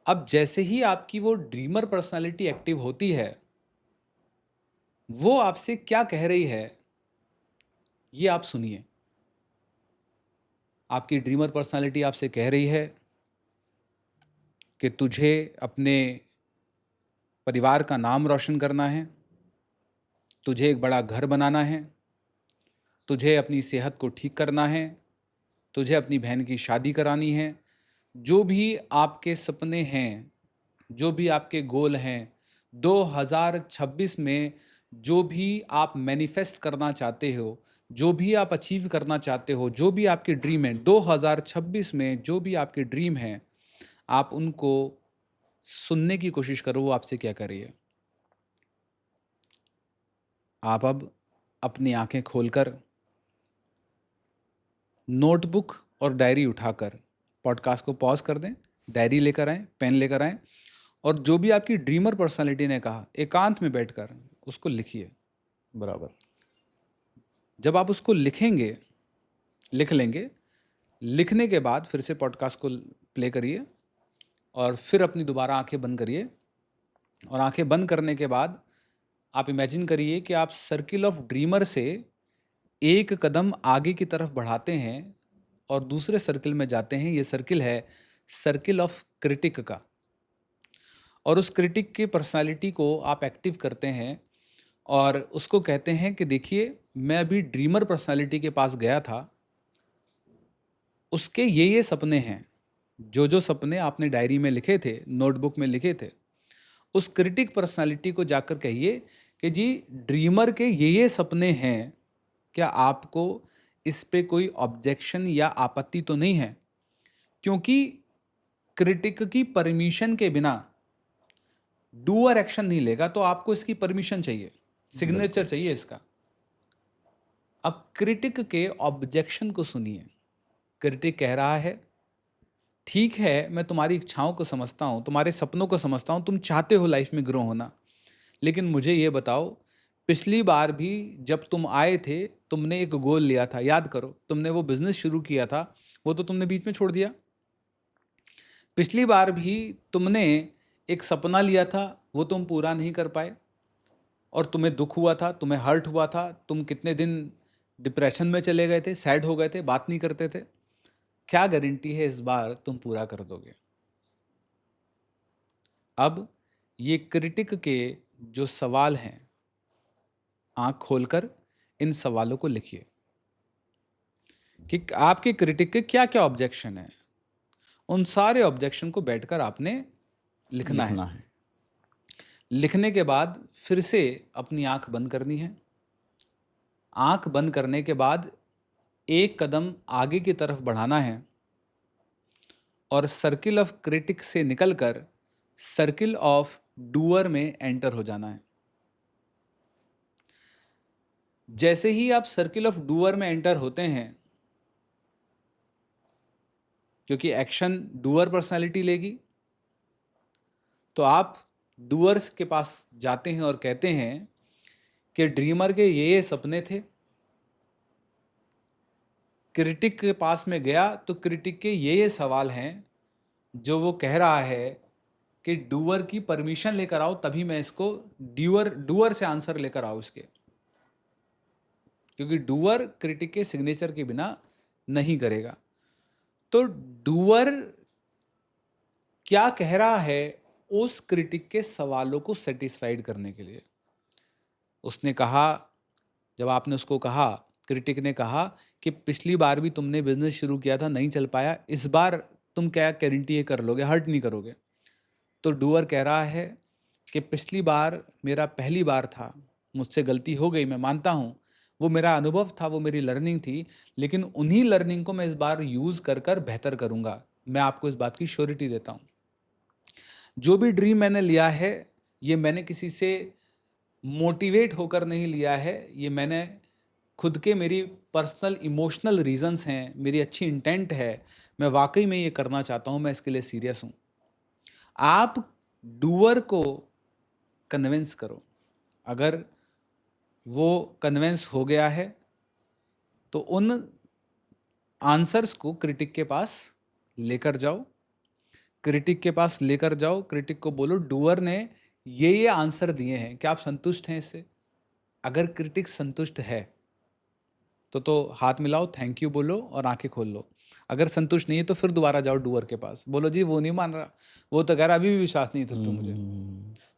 अब जैसे ही आपकी वो ड्रीमर पर्सनालिटी एक्टिव होती है, वो आपसे क्या कह रही है ये आप सुनिए। आपकी ड्रीमर पर्सनालिटी आपसे कह रही है कि तुझे अपने परिवार का नाम रोशन करना है, तुझे एक बड़ा घर बनाना है, तुझे अपनी सेहत को ठीक करना है, तुझे अपनी बहन की शादी करानी है। जो भी आपके सपने हैं, जो भी आपके गोल हैं, 2026 में जो भी आप मैनिफेस्ट करना चाहते हो, जो भी आप अचीव करना चाहते हो, जो भी आपके ड्रीम है, 2026 में जो भी आपके ड्रीम हैं, आप उनको सुनने की कोशिश करो। वो आपसे क्या कर रही है। आप अब अपनी आंखें खोलकर नोटबुक और डायरी उठाकर पॉडकास्ट को पॉज कर दें, डायरी लेकर आएं, पेन लेकर आएं और जो भी आपकी ड्रीमर पर्सनालिटी ने कहा, एकांत में बैठकर उसको लिखिए। बराबर। जब आप उसको लिखेंगे, लिख लेंगे, लिखने के बाद फिर से पॉडकास्ट को प्ले करिए और फिर अपनी दोबारा आंखें बंद करिए। और आंखें बंद करने के बाद आप इमेजिन करिए कि आप सर्किल ऑफ ड्रीमर से एक कदम आगे की तरफ बढ़ाते हैं और दूसरे सर्किल में जाते हैं। ये सर्किल है सर्किल ऑफ क्रिटिक का। और उस क्रिटिक की पर्सनालिटी को आप एक्टिव करते हैं और उसको कहते हैं कि देखिए, मैं अभी ड्रीमर पर्सनालिटी के पास गया था, उसके ये सपने हैं। जो जो सपने आपने डायरी में लिखे थे, नोटबुक में लिखे थे, उस क्रिटिक पर्सनालिटी को जाकर कहिए कि जी, ड्रीमर के ये सपने हैं, क्या आपको इस पे कोई ऑब्जेक्शन या आपत्ति तो नहीं है? क्योंकि क्रिटिक की परमिशन के बिना डूअर एक्शन नहीं लेगा, तो आपको इसकी परमिशन चाहिए, सिग्नेचर चाहिए इसका। अब क्रिटिक के ऑब्जेक्शन को सुनिए। क्रिटिक कह रहा है, ठीक है, मैं तुम्हारी इच्छाओं को समझता हूँ, तुम्हारे सपनों को समझता हूँ, तुम चाहते हो लाइफ में ग्रो होना, लेकिन मुझे ये बताओ, पिछली बार भी जब तुम आए थे, तुमने एक गोल लिया था, याद करो, तुमने वो बिजनेस शुरू किया था, वो तो तुमने बीच में छोड़ दिया। पिछली बार भी तुमने एक सपना लिया था, वो तुम पूरा नहीं कर पाए और तुम्हें दुख हुआ था, तुम्हें हर्ट हुआ था, तुम कितने दिन डिप्रेशन में चले गए थे, सैड हो गए थे, बात नहीं करते थे। क्या गारंटी है इस बार तुम पूरा कर दोगे? अब ये क्रिटिक के जो सवाल हैं, आंख खोलकर इन सवालों को लिखिए कि आपके क्रिटिक के क्या क्या ऑब्जेक्शन है। उन सारे ऑब्जेक्शन को बैठकर आपने लिखना है। लिखना है। लिखने के बाद फिर से अपनी आंख बंद करनी है। आंख बंद करने के बाद एक कदम आगे की तरफ बढ़ाना है और सर्किल ऑफ क्रिटिक से निकलकर सर्किल ऑफ डूअर में एंटर हो जाना है। जैसे ही आप सर्किल ऑफ डूअर में एंटर होते हैं, क्योंकि एक्शन डूअर पर्सनालिटी लेगी। तो आप डूअर्स के पास जाते हैं और कहते हैं कि ड्रीमर के ये सपने थे। क्रिटिक के पास में गया तो क्रिटिक के ये सवाल हैं जो वो कह रहा है कि डूअर की परमिशन लेकर आओ, तभी मैं इसको डूअर से आंसर लेकर आओ इसके, क्योंकि डूअर क्रिटिक के सिग्नेचर के बिना नहीं करेगा। तो डूअर क्या कह रहा है उस क्रिटिक के सवालों को सेटिस्फाइड करने के लिए? उसने कहा, जब आपने उसको कहा, क्रिटिक ने कहा कि पिछली बार भी तुमने बिजनेस शुरू किया था, नहीं चल पाया, इस बार तुम क्या गारंटी कर लोगे, हर्ट नहीं करोगे? तो डूअर कह रहा है कि पिछली बार मेरा पहली बार था, मुझसे गलती हो गई, मैं मानता हूँ, वो मेरा अनुभव था, वो मेरी लर्निंग थी, लेकिन उन्हीं लर्निंग को मैं इस बार यूज़ कर कर बेहतर करूँगा। मैं आपको इस बात की श्योरिटी देता हूँ। जो भी ड्रीम मैंने लिया है, ये मैंने किसी से मोटिवेट होकर नहीं लिया है, ये मैंने खुद के, मेरी पर्सनल इमोशनल रीजंस हैं, मेरी अच्छी इंटेंट है, मैं वाकई में ये करना चाहता हूँ, मैं इसके लिए सीरियस हूँ। आप डूअर को कन्विंस करो। अगर वो कन्विंस हो गया है तो उन आंसर्स को क्रिटिक के पास लेकर जाओ। क्रिटिक के पास लेकर जाओ, क्रिटिक को बोलो डूअर ने ये आंसर दिए हैं, क्या आप संतुष्ट हैं इससे? अगर क्रिटिक संतुष्ट है तो हाथ मिलाओ, थैंक यू बोलो और आंखें खोल लो। अगर संतुष्ट नहीं है तो फिर दोबारा जाओ डूअर के पास, बोलो जी वो नहीं मान रहा, वो तो कह रहा अभी भी विश्वास नहीं तुझ पे मुझे,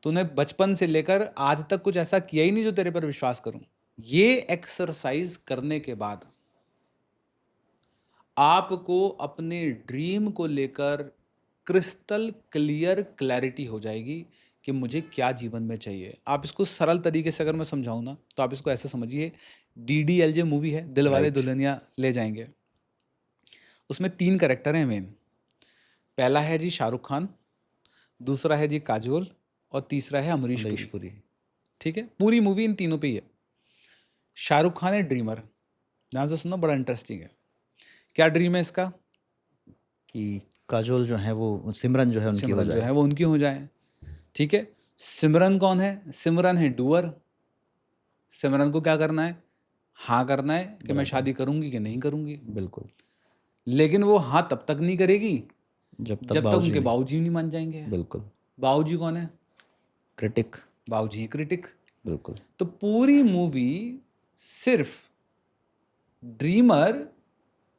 तूने बचपन से लेकर आज तक कुछ ऐसा किया ही नहीं जो तेरे पर विश्वास करूं। ये एक्सरसाइज करने के बाद आपको अपने ड्रीम को लेकर क्रिस्टल क्लियर क्लैरिटी हो जाएगी कि मुझे क्या जीवन में चाहिए। आप इसको सरल तरीके से अगर मैं समझाऊं ना, तो आप इसको ऐसे समझिए, DDLJ मूवी है, दिल वाले दुल्हनिया ले जाएंगे, उसमें 3 कैरेक्टर हैं मेन। पहला है जी शाहरुख खान, दूसरा है जी काजोल और तीसरा है अमरीश पुरी। ठीक है, पूरी मूवी इन तीनों पे ही है। शाहरुख खान है ड्रीमर, ध्यान से सुनना, बड़ा इंटरेस्टिंग है। क्या ड्रीम है इसका? कि काजोल जो है वो सिमरन जो है उनकी हो सिमरन जो जाए। है वो उनकी हो जाए। ठीक है, सिमरन कौन है? सिमरन है डूअर। सिमरन को क्या करना है? हाँ करना है कि मैं शादी करूंगी कि नहीं करूंगी। बिल्कुल। लेकिन वो हाँ तब तक नहीं करेगी जब जब तक उनके बाबूजी नहीं मान जाएंगे। बिल्कुल। बाबूजी कौन है? क्रिटिक। बाबूजी है क्रिटिक। बिल्कुल। तो पूरी मूवी सिर्फ ड्रीमर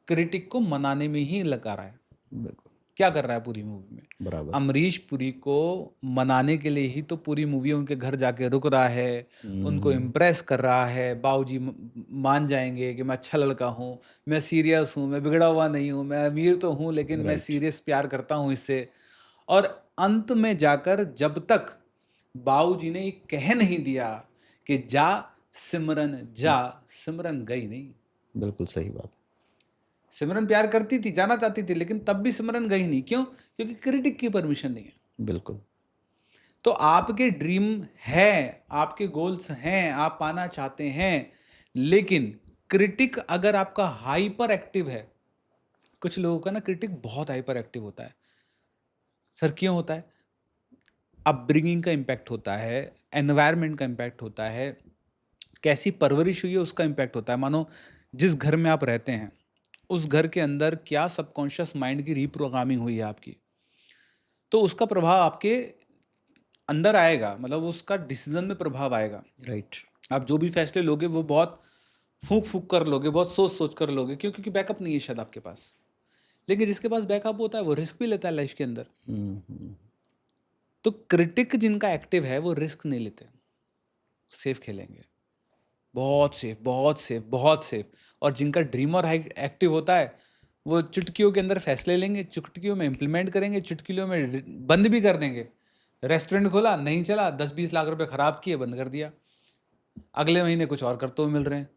क्रिटिक को मनाने में ही लगा रहा है। बिल्कुल। क्या कर रहा है पूरी मूवी में? बराबर। अमरीश पुरी को मनाने के लिए ही तो पूरी मूवी उनके घर जाके रुक रहा है, उनको इम्प्रेस कर रहा है, बाबूजी मान जाएंगे कि मैं अच्छा लड़का हूँ, मैं सीरियस हूँ, मैं बिगड़ा हुआ नहीं हूँ, मैं अमीर तो हूँ लेकिन मैं सीरियस प्यार करता हूँ इससे। और अंत में जाकर जब तक बाबूजी ने ये कह नहीं दिया कि जा सिमरन जा, सिमरन गई नहीं। बिल्कुल सही बात। सिमरन प्यार करती थी, जाना चाहती थी, लेकिन तब भी सिमरन गई नहीं। क्यों? क्योंकि क्रिटिक की परमिशन नहीं है। बिल्कुल। तो आपके ड्रीम है, आपके गोल्स हैं, आप पाना चाहते हैं, लेकिन क्रिटिक अगर आपका हाइपर एक्टिव है, कुछ लोगों का ना क्रिटिक बहुत हाइपर एक्टिव होता है। सर क्यों होता है? अपब्रिंगिंग का इम्पैक्ट होता है, एनवायरनमेंट का इम्पैक्ट होता है, कैसी परवरिश हुई है उसका इम्पैक्ट होता है। मानो जिस घर में आप रहते हैं उस घर के अंदर क्या सबकॉन्शियस माइंड की रीप्रोग्रामिंग हुई है आपकी, तो उसका प्रभाव आपके अंदर आएगा, मतलब उसका डिसीजन में प्रभाव आएगा। राइट। आप जो भी फैसले लोगे वो बहुत फूंक फूंक कर लोगे, बहुत सोच सोच कर लोगे, क्यों? क्योंकि बैकअप नहीं है शायद आपके पास। लेकिन जिसके पास बैकअप होता है वो रिस्क भी लेता है लाइफ के अंदर। तो क्रिटिक जिनका एक्टिव है वो रिस्क नहीं लेते, सेफ खेलेंगे, बहुत सेफ, बहुत सेफ, बहुत सेफ। और जिनका ड्रीमर एक्टिव होता है वो चुटकियों के अंदर फैसले लेंगे, चुटकियों में इम्प्लीमेंट करेंगे, चुटकियों में बंद भी कर देंगे। रेस्टोरेंट खोला, नहीं चला, 10-20 लाख रुपए खराब किए, बंद कर दिया, अगले महीने कुछ और करते हुए मिल रहे हैं।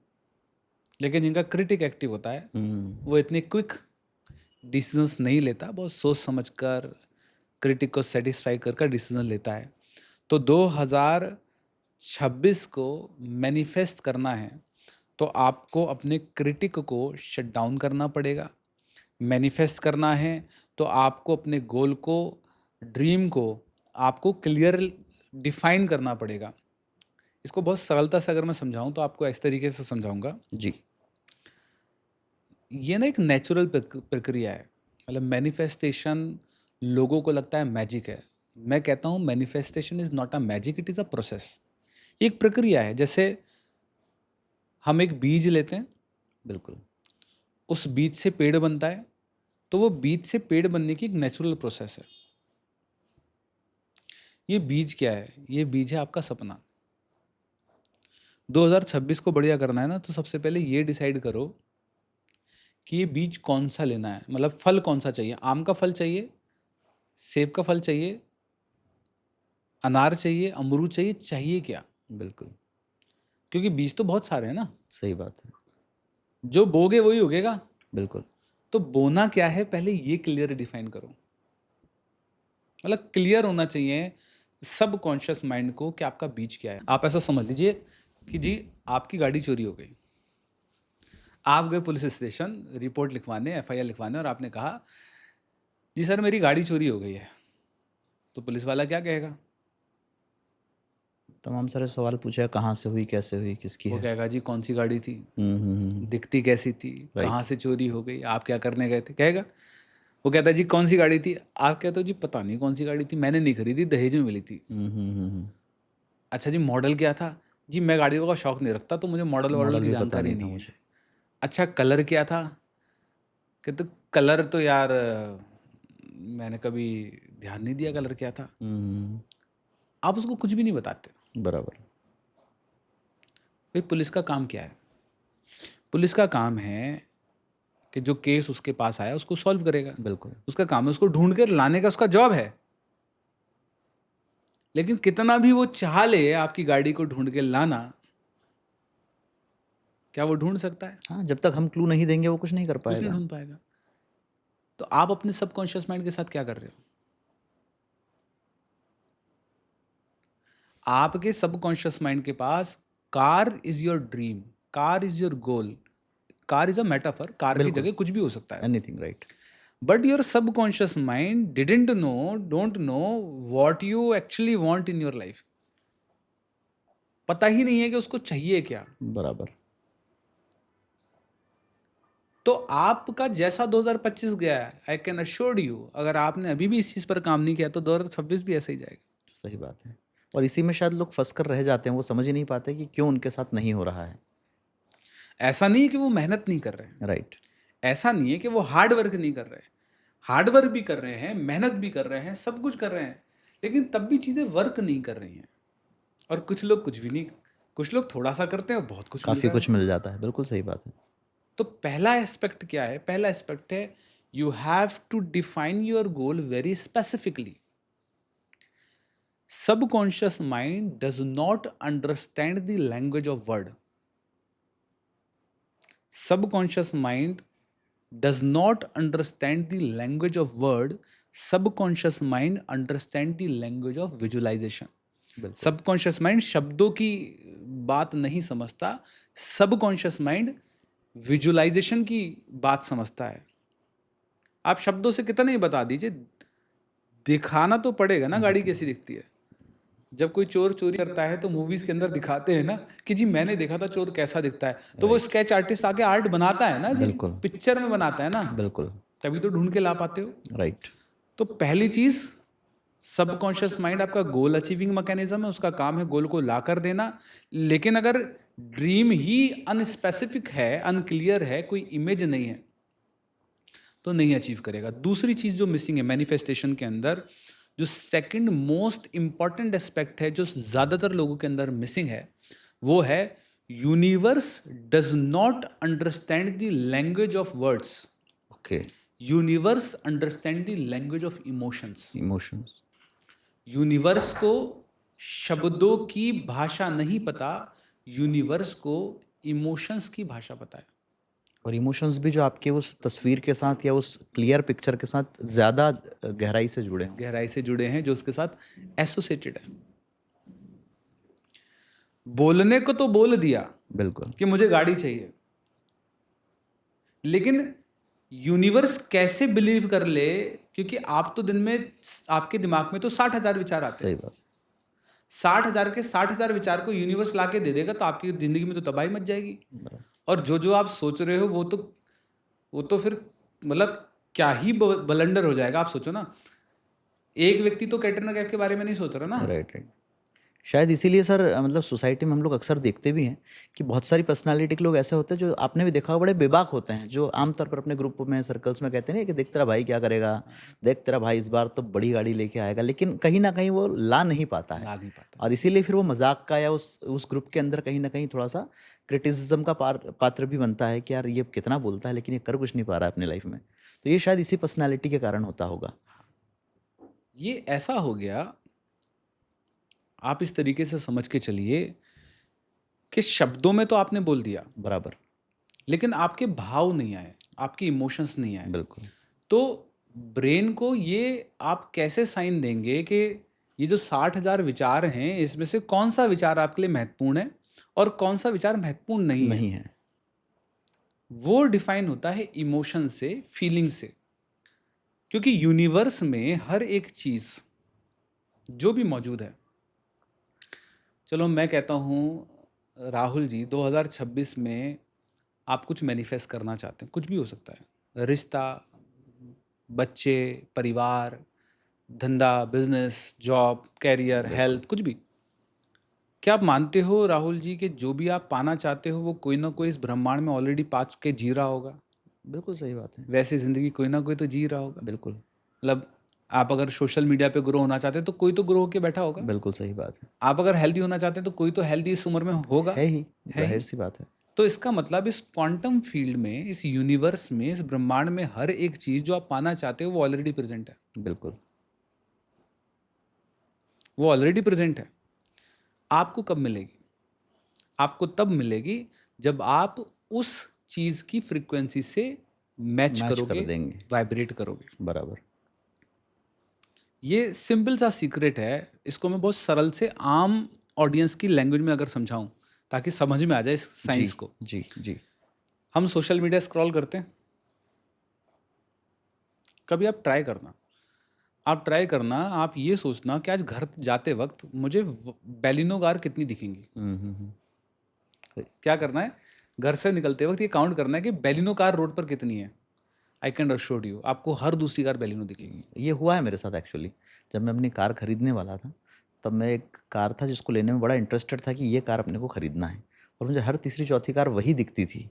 लेकिन जिनका क्रिटिक एक्टिव होता है वो इतने क्विक डिसीजंस नहीं लेता, बहुत सोच समझ कर क्रिटिक को सेटिस्फाई कर डिसीजन लेता है। तो 2026 को मैनिफेस्ट करना है तो आपको अपने क्रिटिक को शट डाउन करना पड़ेगा। मैनिफेस्ट करना है तो आपको अपने गोल को, ड्रीम को आपको क्लियर डिफाइन करना पड़ेगा। इसको बहुत सरलता से अगर मैं समझाऊं तो आपको इस तरीके से समझाऊंगा। जी। ये ना एक नेचुरल प्रक्रिया है। मतलब मैनिफेस्टेशन लोगों को लगता है मैजिक है। मैं कहता हूँ manifestation is not a magic, it is a process. एक प्रक्रिया है। जैसे हम एक बीज लेते हैं, बिल्कुल। उस बीज से पेड़ बनता है, तो वो बीज से पेड़ बनने की एक नेचुरल प्रोसेस है। ये बीज क्या है? ये बीज है आपका सपना। 2026 को बढ़िया करना है ना, तो सबसे पहले ये डिसाइड करो कि ये बीज कौन सा लेना है। मतलब फल कौन सा चाहिए? आम का फल चाहिए, सेब का फल चाहिए, अनार चाहिए, अमरूद चाहिए, चाहिए क्या? बिल्कुल क्योंकि बीज तो बहुत सारे हैं ना, सही बात है। जो बोगे वही उगेगा। बिल्कुल। तो बोना क्या है, पहले ये क्लियर डिफाइन करो। मतलब क्लियर होना चाहिए सब कॉन्शियस माइंड को कि आपका बीज क्या है। आप ऐसा समझ लीजिए कि जी आपकी गाड़ी चोरी हो गई। आप गए पुलिस स्टेशन रिपोर्ट लिखवाने, एफआईआर लिखवाने, और आपने कहा जी सर मेरी गाड़ी चोरी हो गई है। तो पुलिस वाला क्या कहेगा? तमाम सारे सवाल पूछा, कहाँ से हुई, कैसे हुई, किसकी वो है। कहेगा जी कौन सी गाड़ी थी, हम्म। दिखती कैसी थी, Right. कहाँ से चोरी हो गई, आप क्या करने गए थे, कहेगा। वो कहता है जी कौन सी गाड़ी थी, आप कहते हो जी पता नहीं कौन सी गाड़ी थी, मैंने नहीं खरीदी, दहेज में मिली थी। अच्छा जी मॉडल क्या था? जी मैं गाड़ियों का शौक नहीं रखता, तो मुझे मॉडल वॉडल मॉडल की भी पता जानकारी नहीं था नहीं है। मुझे। अच्छा कलर क्या था? कहते कलर तो यार मैंने कभी ध्यान नहीं दिया कलर क्या था। आप उसको कुछ भी नहीं बताते। बराबर। भाई पुलिस का काम क्या है? पुलिस का काम है कि जो केस उसके पास आया उसको सॉल्व करेगा। बिल्कुल। उसका काम है उसको ढूंढ कर लाने का, उसका जॉब है। लेकिन कितना भी वो चाह ले आपकी गाड़ी को ढूंढ के लाना, क्या वो ढूंढ सकता है? हाँ, जब तक हम क्लू नहीं देंगे वो कुछ नहीं कर कुछ नहीं पाएगा। ढूंढ पाएगा। तो आप अपने सबकॉन्शियस माइंड के साथ क्या कर रहे हो? आपके सबकॉन्शियस माइंड के पास car is your dream, car is your goal, car is a metaphor, car की बिल्कुल। जगह कुछ भी हो सकता है। Anything, right. But your subconscious mind didn't know, don't know what you actually want in your life. पता ही नहीं है कि उसको चाहिए क्या। बराबर। तो आपका जैसा 2025 गया है, आई कैन अश्योर यू, अगर आपने अभी भी इस चीज पर काम नहीं किया तो 2026 भी ऐसे ही जाएगा। सही बात है। और इसी में शायद लोग फंस कर रह जाते हैं, वो समझ ही नहीं पाते कि क्यों उनके साथ नहीं हो रहा है। ऐसा नहीं है कि वो मेहनत नहीं कर रहे हैं, राइट। ऐसा नहीं है कि वो हार्ड वर्क नहीं कर रहे हैं। हार्ड वर्क भी कर रहे हैं, मेहनत भी कर रहे हैं, सब कुछ कर रहे हैं, लेकिन तब भी चीजें वर्क नहीं कर रही हैं। और कुछ लोग कुछ भी नहीं, कुछ लोग थोड़ा सा करते हैं और बहुत कुछ मिल काफ़ी रहा है। कुछ मिल जाता है, बिल्कुल सही बात है। तो पहला एस्पेक्ट क्या है? पहला एस्पेक्ट है you have to define your goal very specifically. Subconscious mind does not understand the language of word. Subconscious mind does not understand the language of word. Subconscious mind understand the language of visualization. Subconscious mind शब्दों की बात नहीं समझता, subconscious mind visualisation की बात समझता है। आप शब्दों से कितना ही बता दीजिए, दिखाना तो पड़ेगा ना गाड़ी कैसी दिखती है। जब कोई चोर चोरी करता है तो मूवीज के अंदर दिखाते हैं ना कि जी मैंने देखा था चोर कैसा दिखता है, तो वो स्केच आर्टिस्ट आके आर्ट बनाता है ना जी, बिल्कुल। पिक्चर में बनाता है ना, बिल्कुल। तभी तो ढूंढ के ला पाते हो। राइट। तो पहली चीज, सबकॉन्शियस माइंड आपका गोल अचीविंग मैकेनिज्म है, उसका काम है गोल को ला कर देना। लेकिन अगर ड्रीम ही अनस्पेसिफिक है, अनक्लियर है, कोई इमेज नहीं है, तो नहीं अचीव करेगा। दूसरी चीज जो मिसिंग है मैनिफेस्टेशन के अंदर, जो सेकंड मोस्ट इंपॉर्टेंट एस्पेक्ट है, जो ज्यादातर लोगों के अंदर मिसिंग है, वो है universe does not understand the language of words. Okay. Universe understand the language of emotions. Emotions. Universe को शब्दों की भाषा नहीं पता, यूनिवर्स को इमोशंस की भाषा पता है। और इमोशंस भी जो आपके उस तस्वीर के साथ या उस क्लियर पिक्चर के साथ ज़्यादा गहराई से जुड़े हैं। गहराई से जुड़े हैं, जो उसके साथ एसोसिएटेड है। बोलने को तो बोल दिया बिल्कुल। कि मुझे गाड़ी चाहिए, लेकिन यूनिवर्स कैसे बिलीव कर ले, क्योंकि आप तो दिन में आपके दिमाग में तो 60,000 विचार आते सही हैं। बात। 60,000 के 60,000 विचार को यूनिवर्स लाके दे देगा तो आपकी जिंदगी में तो तबाही मच जाएगी। बराबर। और जो जो आप सोच रहे हो वो तो फिर मतलब क्या ही बलंडर हो जाएगा। आप सोचो ना, एक व्यक्ति तो कैटरीना कैफ के बारे में नहीं सोच रहा ना। Right, right. शायद इसीलिए सर मतलब सोसाइटी में हम लोग अक्सर देखते भी हैं कि बहुत सारी पर्सनालिटी के लोग ऐसे होते हैं जो आपने भी देखा होगा बड़े बेबाक होते हैं, जो आमतौर पर अपने ग्रुप में सर्कल्स में कहते हैं कि देख तेरा भाई क्या करेगा, देख तेरा भाई इस बार तो बड़ी गाड़ी लेके आएगा, लेकिन कहीं ना कहीं वो ला नहीं पाता है। ला नहीं पाता। और इसीलिए फिर वो मजाक का या उस ग्रुप के अंदर कहीं ना कहीं थोड़ा सा क्रिटिसिज्म का पात्र भी बनता है कि यार ये कितना बोलता है लेकिन ये कर कुछ नहीं पा रहा है अपनी लाइफ में। तो ये शायद इसी पर्सनालिटी के कारण होता होगा। ये ऐसा हो गया, आप इस तरीके से समझ के चलिए कि शब्दों में तो आपने बोल दिया, बराबर। लेकिन आपके भाव नहीं आए, आपके इमोशंस नहीं आए। बिल्कुल। तो ब्रेन को ये आप कैसे साइन देंगे कि ये जो 60,000 विचार हैं इसमें से कौन सा विचार आपके लिए महत्वपूर्ण है और कौन सा विचार महत्वपूर्ण नहीं है? नहीं है। वो डिफाइन होता है इमोशन से, फीलिंग से। क्योंकि यूनिवर्स में हर एक चीज जो भी मौजूद है, चलो मैं कहता हूँ राहुल जी 2026 में आप कुछ मैनिफेस्ट करना चाहते हैं, कुछ भी हो सकता है, रिश्ता, बच्चे, परिवार, धंधा, बिजनेस, जॉब, कैरियर, हेल्थ, कुछ भी। क्या आप मानते हो राहुल जी कि जो भी आप पाना चाहते हो वो कोई ना कोई इस ब्रह्मांड में ऑलरेडी पा के जी रहा होगा? बिल्कुल सही बात है। वैसी जिंदगी कोई ना कोई तो जी रहा होगा। बिल्कुल। मतलब आप अगर सोशल मीडिया पे ग्रो होना चाहते हैं तो कोई तो ग्रो होके बैठा होगा। बिल्कुल सही बात है। आप अगर हेल्दी होना चाहते हैं तो कोई तो हेल्दी इस उम्र में होगा। है ही, है ही। जाहिर सी बात है। तो इसका मतलब इस क्वांटम फील्ड में, इस यूनिवर्स में, इस ब्रह्मांड में हर एक चीज जो आप पाना चाहते हो वो ऑलरेडी प्रेजेंट है। बिल्कुल। वो ऑलरेडी प्रेजेंट है। आपको कब मिलेगी? आपको तब मिलेगी जब आप उस चीज की फ्रीक्वेंसी से मैच मैच करोगे, कर देंगे। वाइब्रेट करोगे। बराबर। ये सिंपल सा सीक्रेट है। इसको मैं बहुत सरल से आम ऑडियंस की लैंग्वेज में अगर समझाऊं ताकि समझ में आ जाए इस साइंस जी, को। जी, जी। हम सोशल मीडिया स्क्रॉल करते हैं, कभी आप ट्राई करना, आप ये सोचना कि आज घर जाते वक्त मुझे बैलिनो कार कितनी दिखेंगी। क्या करना है, घर से निकलते वक्त ये काउंट करना है कि बैलिनो कार रोड पर कितनी है। आई कैन अश्योर यू आपको हर दूसरी कार बैलिनो दिखेगी। ये हुआ है मेरे साथ एक्चुअली। जब मैं अपनी कार खरीदने वाला था तब मैं एक कार था जिसको लेने में बड़ा इंटरेस्टेड था कि ये कार अपने को खरीदना है, और मुझे हर तीसरी चौथी कार वही दिखती थी।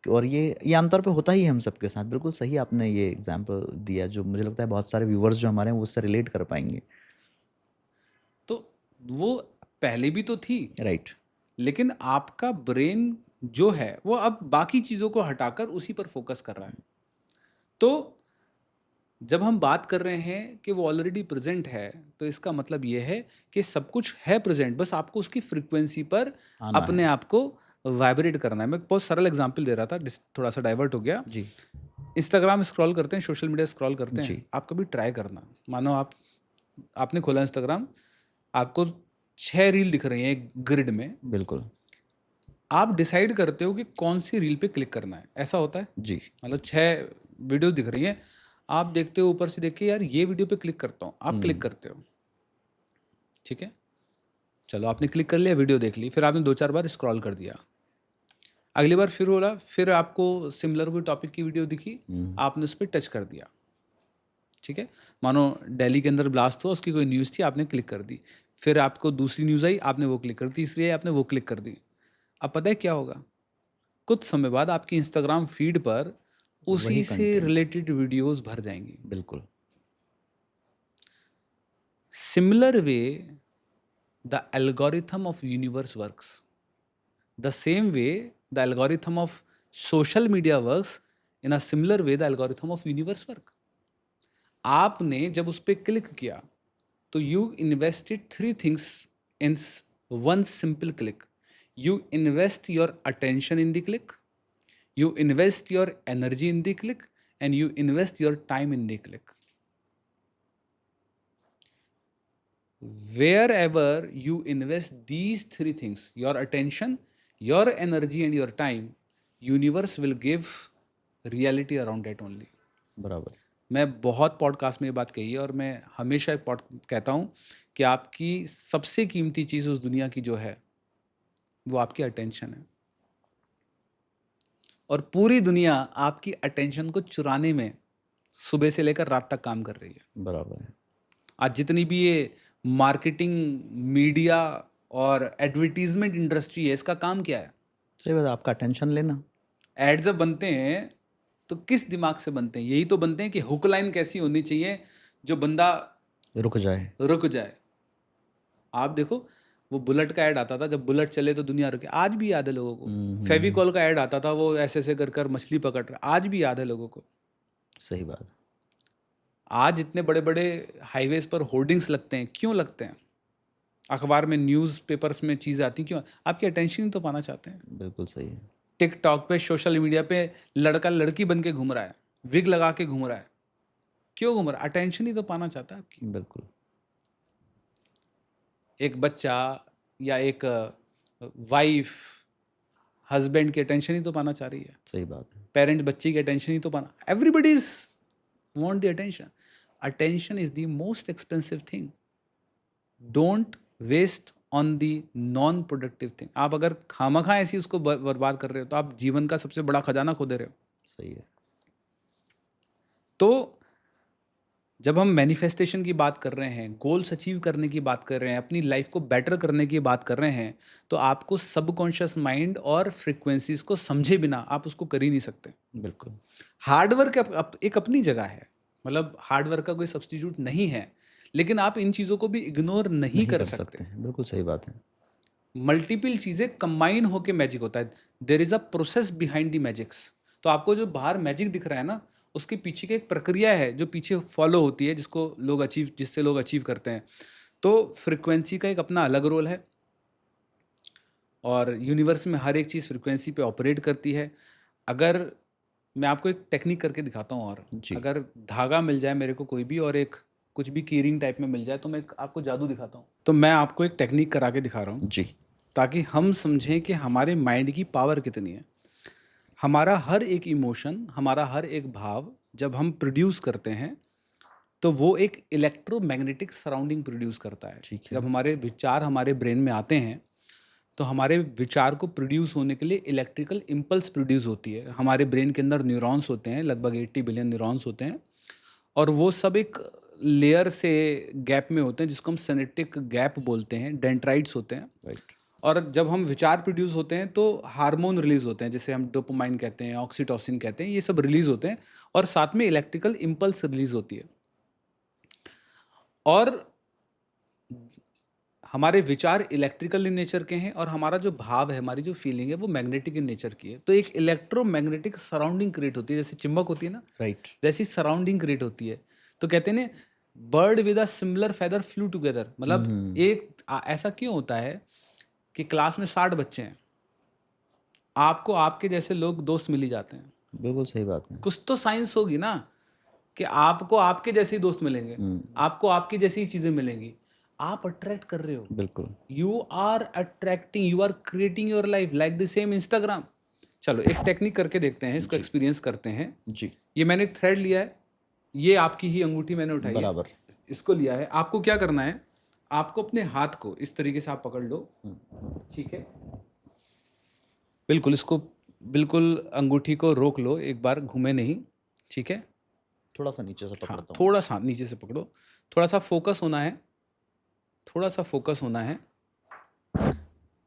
और ये आमतौर पे होता ही है हम सबके साथ। बिल्कुल सही आपने ये एग्जांपल दिया जो मुझे लगता है बहुत सारे व्यूवर्स जो हमारे हैं वो उससे रिलेट कर पाएंगे। तो वो पहले भी तो थी, राइट। लेकिन आपका ब्रेन जो है वो अब बाकी चीज़ों को हटाकर उसी पर फोकस कर रहा है। तो जब हम बात कर रहे हैं कि वो ऑलरेडी प्रेजेंट है, तो इसका मतलब ये है कि सब कुछ है प्रेजेंट, बस आपको उसकी फ्रीक्वेंसी पर आना अपने है। आप को वाइब्रेट करना है। मैं बहुत सरल एग्जांपल दे रहा था, थोड़ा सा डाइवर्ट हो गया। जी, इंस्टाग्राम स्क्रॉल करते हैं, सोशल मीडिया स्क्रॉल करते हैं, जी। आप कभी ट्राई करना, मानो आपने खोला इंस्टाग्राम, आपको 6 रील दिख रही हैं एक ग्रिड में। बिल्कुल। आप डिसाइड करते हो कि कौन सी रील पे क्लिक करना है। ऐसा होता है, जी। मतलब 6 वीडियो दिख रही हैं, आप देखते हो ऊपर से, देख के यार ये वीडियो पे क्लिक करता हूँ, आप क्लिक करते हो, ठीक है, चलो आपने क्लिक कर लिया, वीडियो देख ली, फिर आपने 2-4 बार स्क्रॉल कर दिया, अगली बार फिर बोला, फिर आपको सिमिलर कोई टॉपिक की वीडियो दिखी, आपने उस पर टच कर दिया, ठीक है, मानो दिल्ली के अंदर ब्लास्ट हुआ, उसकी कोई न्यूज़ थी, आपने क्लिक कर दी, फिर आपको दूसरी न्यूज़ आई, आपने वो क्लिक कर दी, तीसरी आई, आपने वो क्लिक कर दी। अब पता है क्या होगा, कुछ समय बाद आपकी इंस्टाग्राम फीड पर उसी वही से कंटेंट। रिलेटेड वीडियोस भर जाएंगी। बिल्कुल। Similar way the algorithm of universe works, the same way the algorithm of social media works, in a similar way the algorithm of universe work. आपने जब उस पर क्लिक किया तो you invested 3 things in one simple click. You invest your attention in the click, you invest your energy in the click, and you invest your time in the click. Wherever you invest these 3 things, your attention, your energy and your time, universe will give reality around that only. बराबर। मैं बहुत podcast में ये बात कही है और मैं हमेशा कहता हूँ कि आपकी सबसे कीमती चीज़ उस दुनिया की जो है वो आपकी अटेंशन है, और पूरी दुनिया आपकी अटेंशन को चुराने में सुबह से लेकर रात तक काम कर रही है। बराबर है। आज जितनी भी ये मार्केटिंग, मीडिया और एडवर्टीजमेंट इंडस्ट्री है, इसका काम क्या है? सही बात है, आपका अटेंशन लेना। एड जब बनते हैं तो किस दिमाग से बनते हैं? यही तो बनते हैं कि हुक लाइन कैसी होनी चाहिए जो बंदा रुक जाए। रुक जाए। आप देखो, वो बुलेट का ऐड आता था, जब बुलेट चले तो दुनिया रुके। आज भी याद है लोगों को। फेविकॉल का ऐड आता था, वो ऐसे ऐसे कर कर मछली पकड़ रहा, आज भी याद है लोगों को। सही बात है। आज इतने बड़े बड़े हाईवेज पर होर्डिंग्स लगते हैं, क्यों लगते हैं? अखबार में, न्यूज़ पेपर्स में चीज़ें आती क्यों? आपकी अटेंशन ही तो पाना चाहते हैं। बिल्कुल सही है। टिकटॉक पे, सोशल मीडिया पे लड़का लड़की बन के घूम रहा है, विग लगा के घूम रहा है, क्यों घूम रहा है? अटेंशन ही तो पाना चाहता है आपकी। बिल्कुल। एक बच्चा या एक वाइफ हस्बैंड की अटेंशन ही तो पाना चाह रही है। सही बात है। पेरेंट्स बच्ची की अटेंशन ही तो पाना, everybody is want the attention. Attention is the most expensive thing. Don't waste on the non productive thing. आप अगर खामखा ऐसी उसको बर्बाद कर रहे हो तो आप जीवन का सबसे बड़ा खजाना खो दे रहे हो। सही है। तो जब हम मैनिफेस्टेशन की बात कर रहे हैं, गोल्स अचीव करने की बात कर रहे हैं, अपनी लाइफ को बेटर करने की बात कर रहे हैं, तो आपको सबकॉन्शियस माइंड और फ्रीक्वेंसीज को समझे बिना आप उसको कर ही नहीं सकते। बिल्कुल। हार्डवर्क एक अपनी जगह है, मतलब हार्डवर्क का कोई सब्स्टिट्यूट नहीं है, लेकिन आप इन चीज़ों को भी इग्नोर नहीं कर सकते। हैं। बिल्कुल सही बात है। मल्टीपल चीज़ें कंबाइन होके मैजिक होता है। There is a process behind the magics. तो आपको जो बाहर मैजिक दिख रहा है ना, उसके पीछे की एक प्रक्रिया है जो पीछे फॉलो होती है, जिससे लोग अचीव करते हैं। तो फ्रिक्वेंसी का एक अपना अलग रोल है, और यूनिवर्स में हर एक चीज़ फ्रिक्वेंसी पे ऑपरेट करती है। अगर मैं आपको एक टेक्निक करके दिखाता हूँ, और जी। अगर धागा मिल जाए मेरे को कोई भी, और एक कुछ भी कीरिंग टाइप में मिल जाए, तो मैं आपको जादू दिखाता हूँ। तो मैं आपको एक टेक्निक करा के दिखा रहा हूँ जी। ताकि हम समझें कि हमारे माइंड की पावर कितनी है। हमारा हर एक इमोशन, हमारा हर एक भाव जब हम प्रोड्यूस करते हैं तो वो एक इलेक्ट्रोमैग्नेटिक सराउंडिंग प्रोड्यूस करता है। ठीक है। जब हमारे विचार हमारे ब्रेन में आते हैं तो हमारे विचार को प्रोड्यूस होने के लिए इलेक्ट्रिकल इम्पल्स प्रोड्यूस होती है। हमारे ब्रेन के अंदर न्यूरॉन्स होते हैं, लगभग 80 बिलियन न्यूरॉन्स होते हैं, और वो सब एक लेयर से गैप में होते हैं जिसको हम सिनेप्टिक गैप बोलते हैं, डेंड्राइट्स होते हैं। राइट। और जब हम विचार प्रोड्यूस होते हैं तो हार्मोन रिलीज होते हैं, जैसे हम डोपामाइन कहते हैं, ऑक्सीटोसिन कहते हैं, ये सब रिलीज होते हैं, और साथ में इलेक्ट्रिकल इम्पल्स रिलीज होती है। और हमारे विचार इलेक्ट्रिकल इन नेचर के हैं, और हमारा जो भाव है, हमारी जो फीलिंग है, वो मैग्नेटिक इन नेचर की है। तो एक इलेक्ट्रोमैग्नेटिक सराउंडिंग क्रिएट होती है, जैसे चुंबक होती है ना, राइट। वैसी सराउंडिंग क्रिएट होती है। तो कहते हैं ना, bird with a similar feather flu together. मतलब ऐसा क्यों होता है कि क्लास में 60 बच्चे हैं, आपको आपके जैसे लोग दोस्त मिल ही जाते हैं। बिल्कुल सही बात है। कुछ तो साइंस होगी ना कि आपको आपके जैसे ही दोस्त मिलेंगे, आपको आपकी जैसी ही चीजें मिलेंगी। आप अट्रैक्ट कर रहे हो, बिल्कुल। You are attracting, you are creating your life like the same Instagram. चलो एक टेक्निक करके देखते हैं, इसको एक्सपीरियंस करते हैं। जी। ये मैंने थ्रेड लिया है, ये आपकी ही अंगूठी मैंने उठाई है, बराबर। इसको लिया है। आपको क्या करना है, आपको अपने हाथ को इस तरीके से आप पकड़ लो, ठीक है, बिल्कुल इसको, बिल्कुल अंगूठी को रोक लो, एक बार घूमे नहीं, ठीक है। थोड़ा सा नीचे से पकड़ता हाँ, हूँ। थोड़ा सा नीचे से पकड़ो, थोड़ा सा फोकस होना है, थोड़ा सा फोकस होना है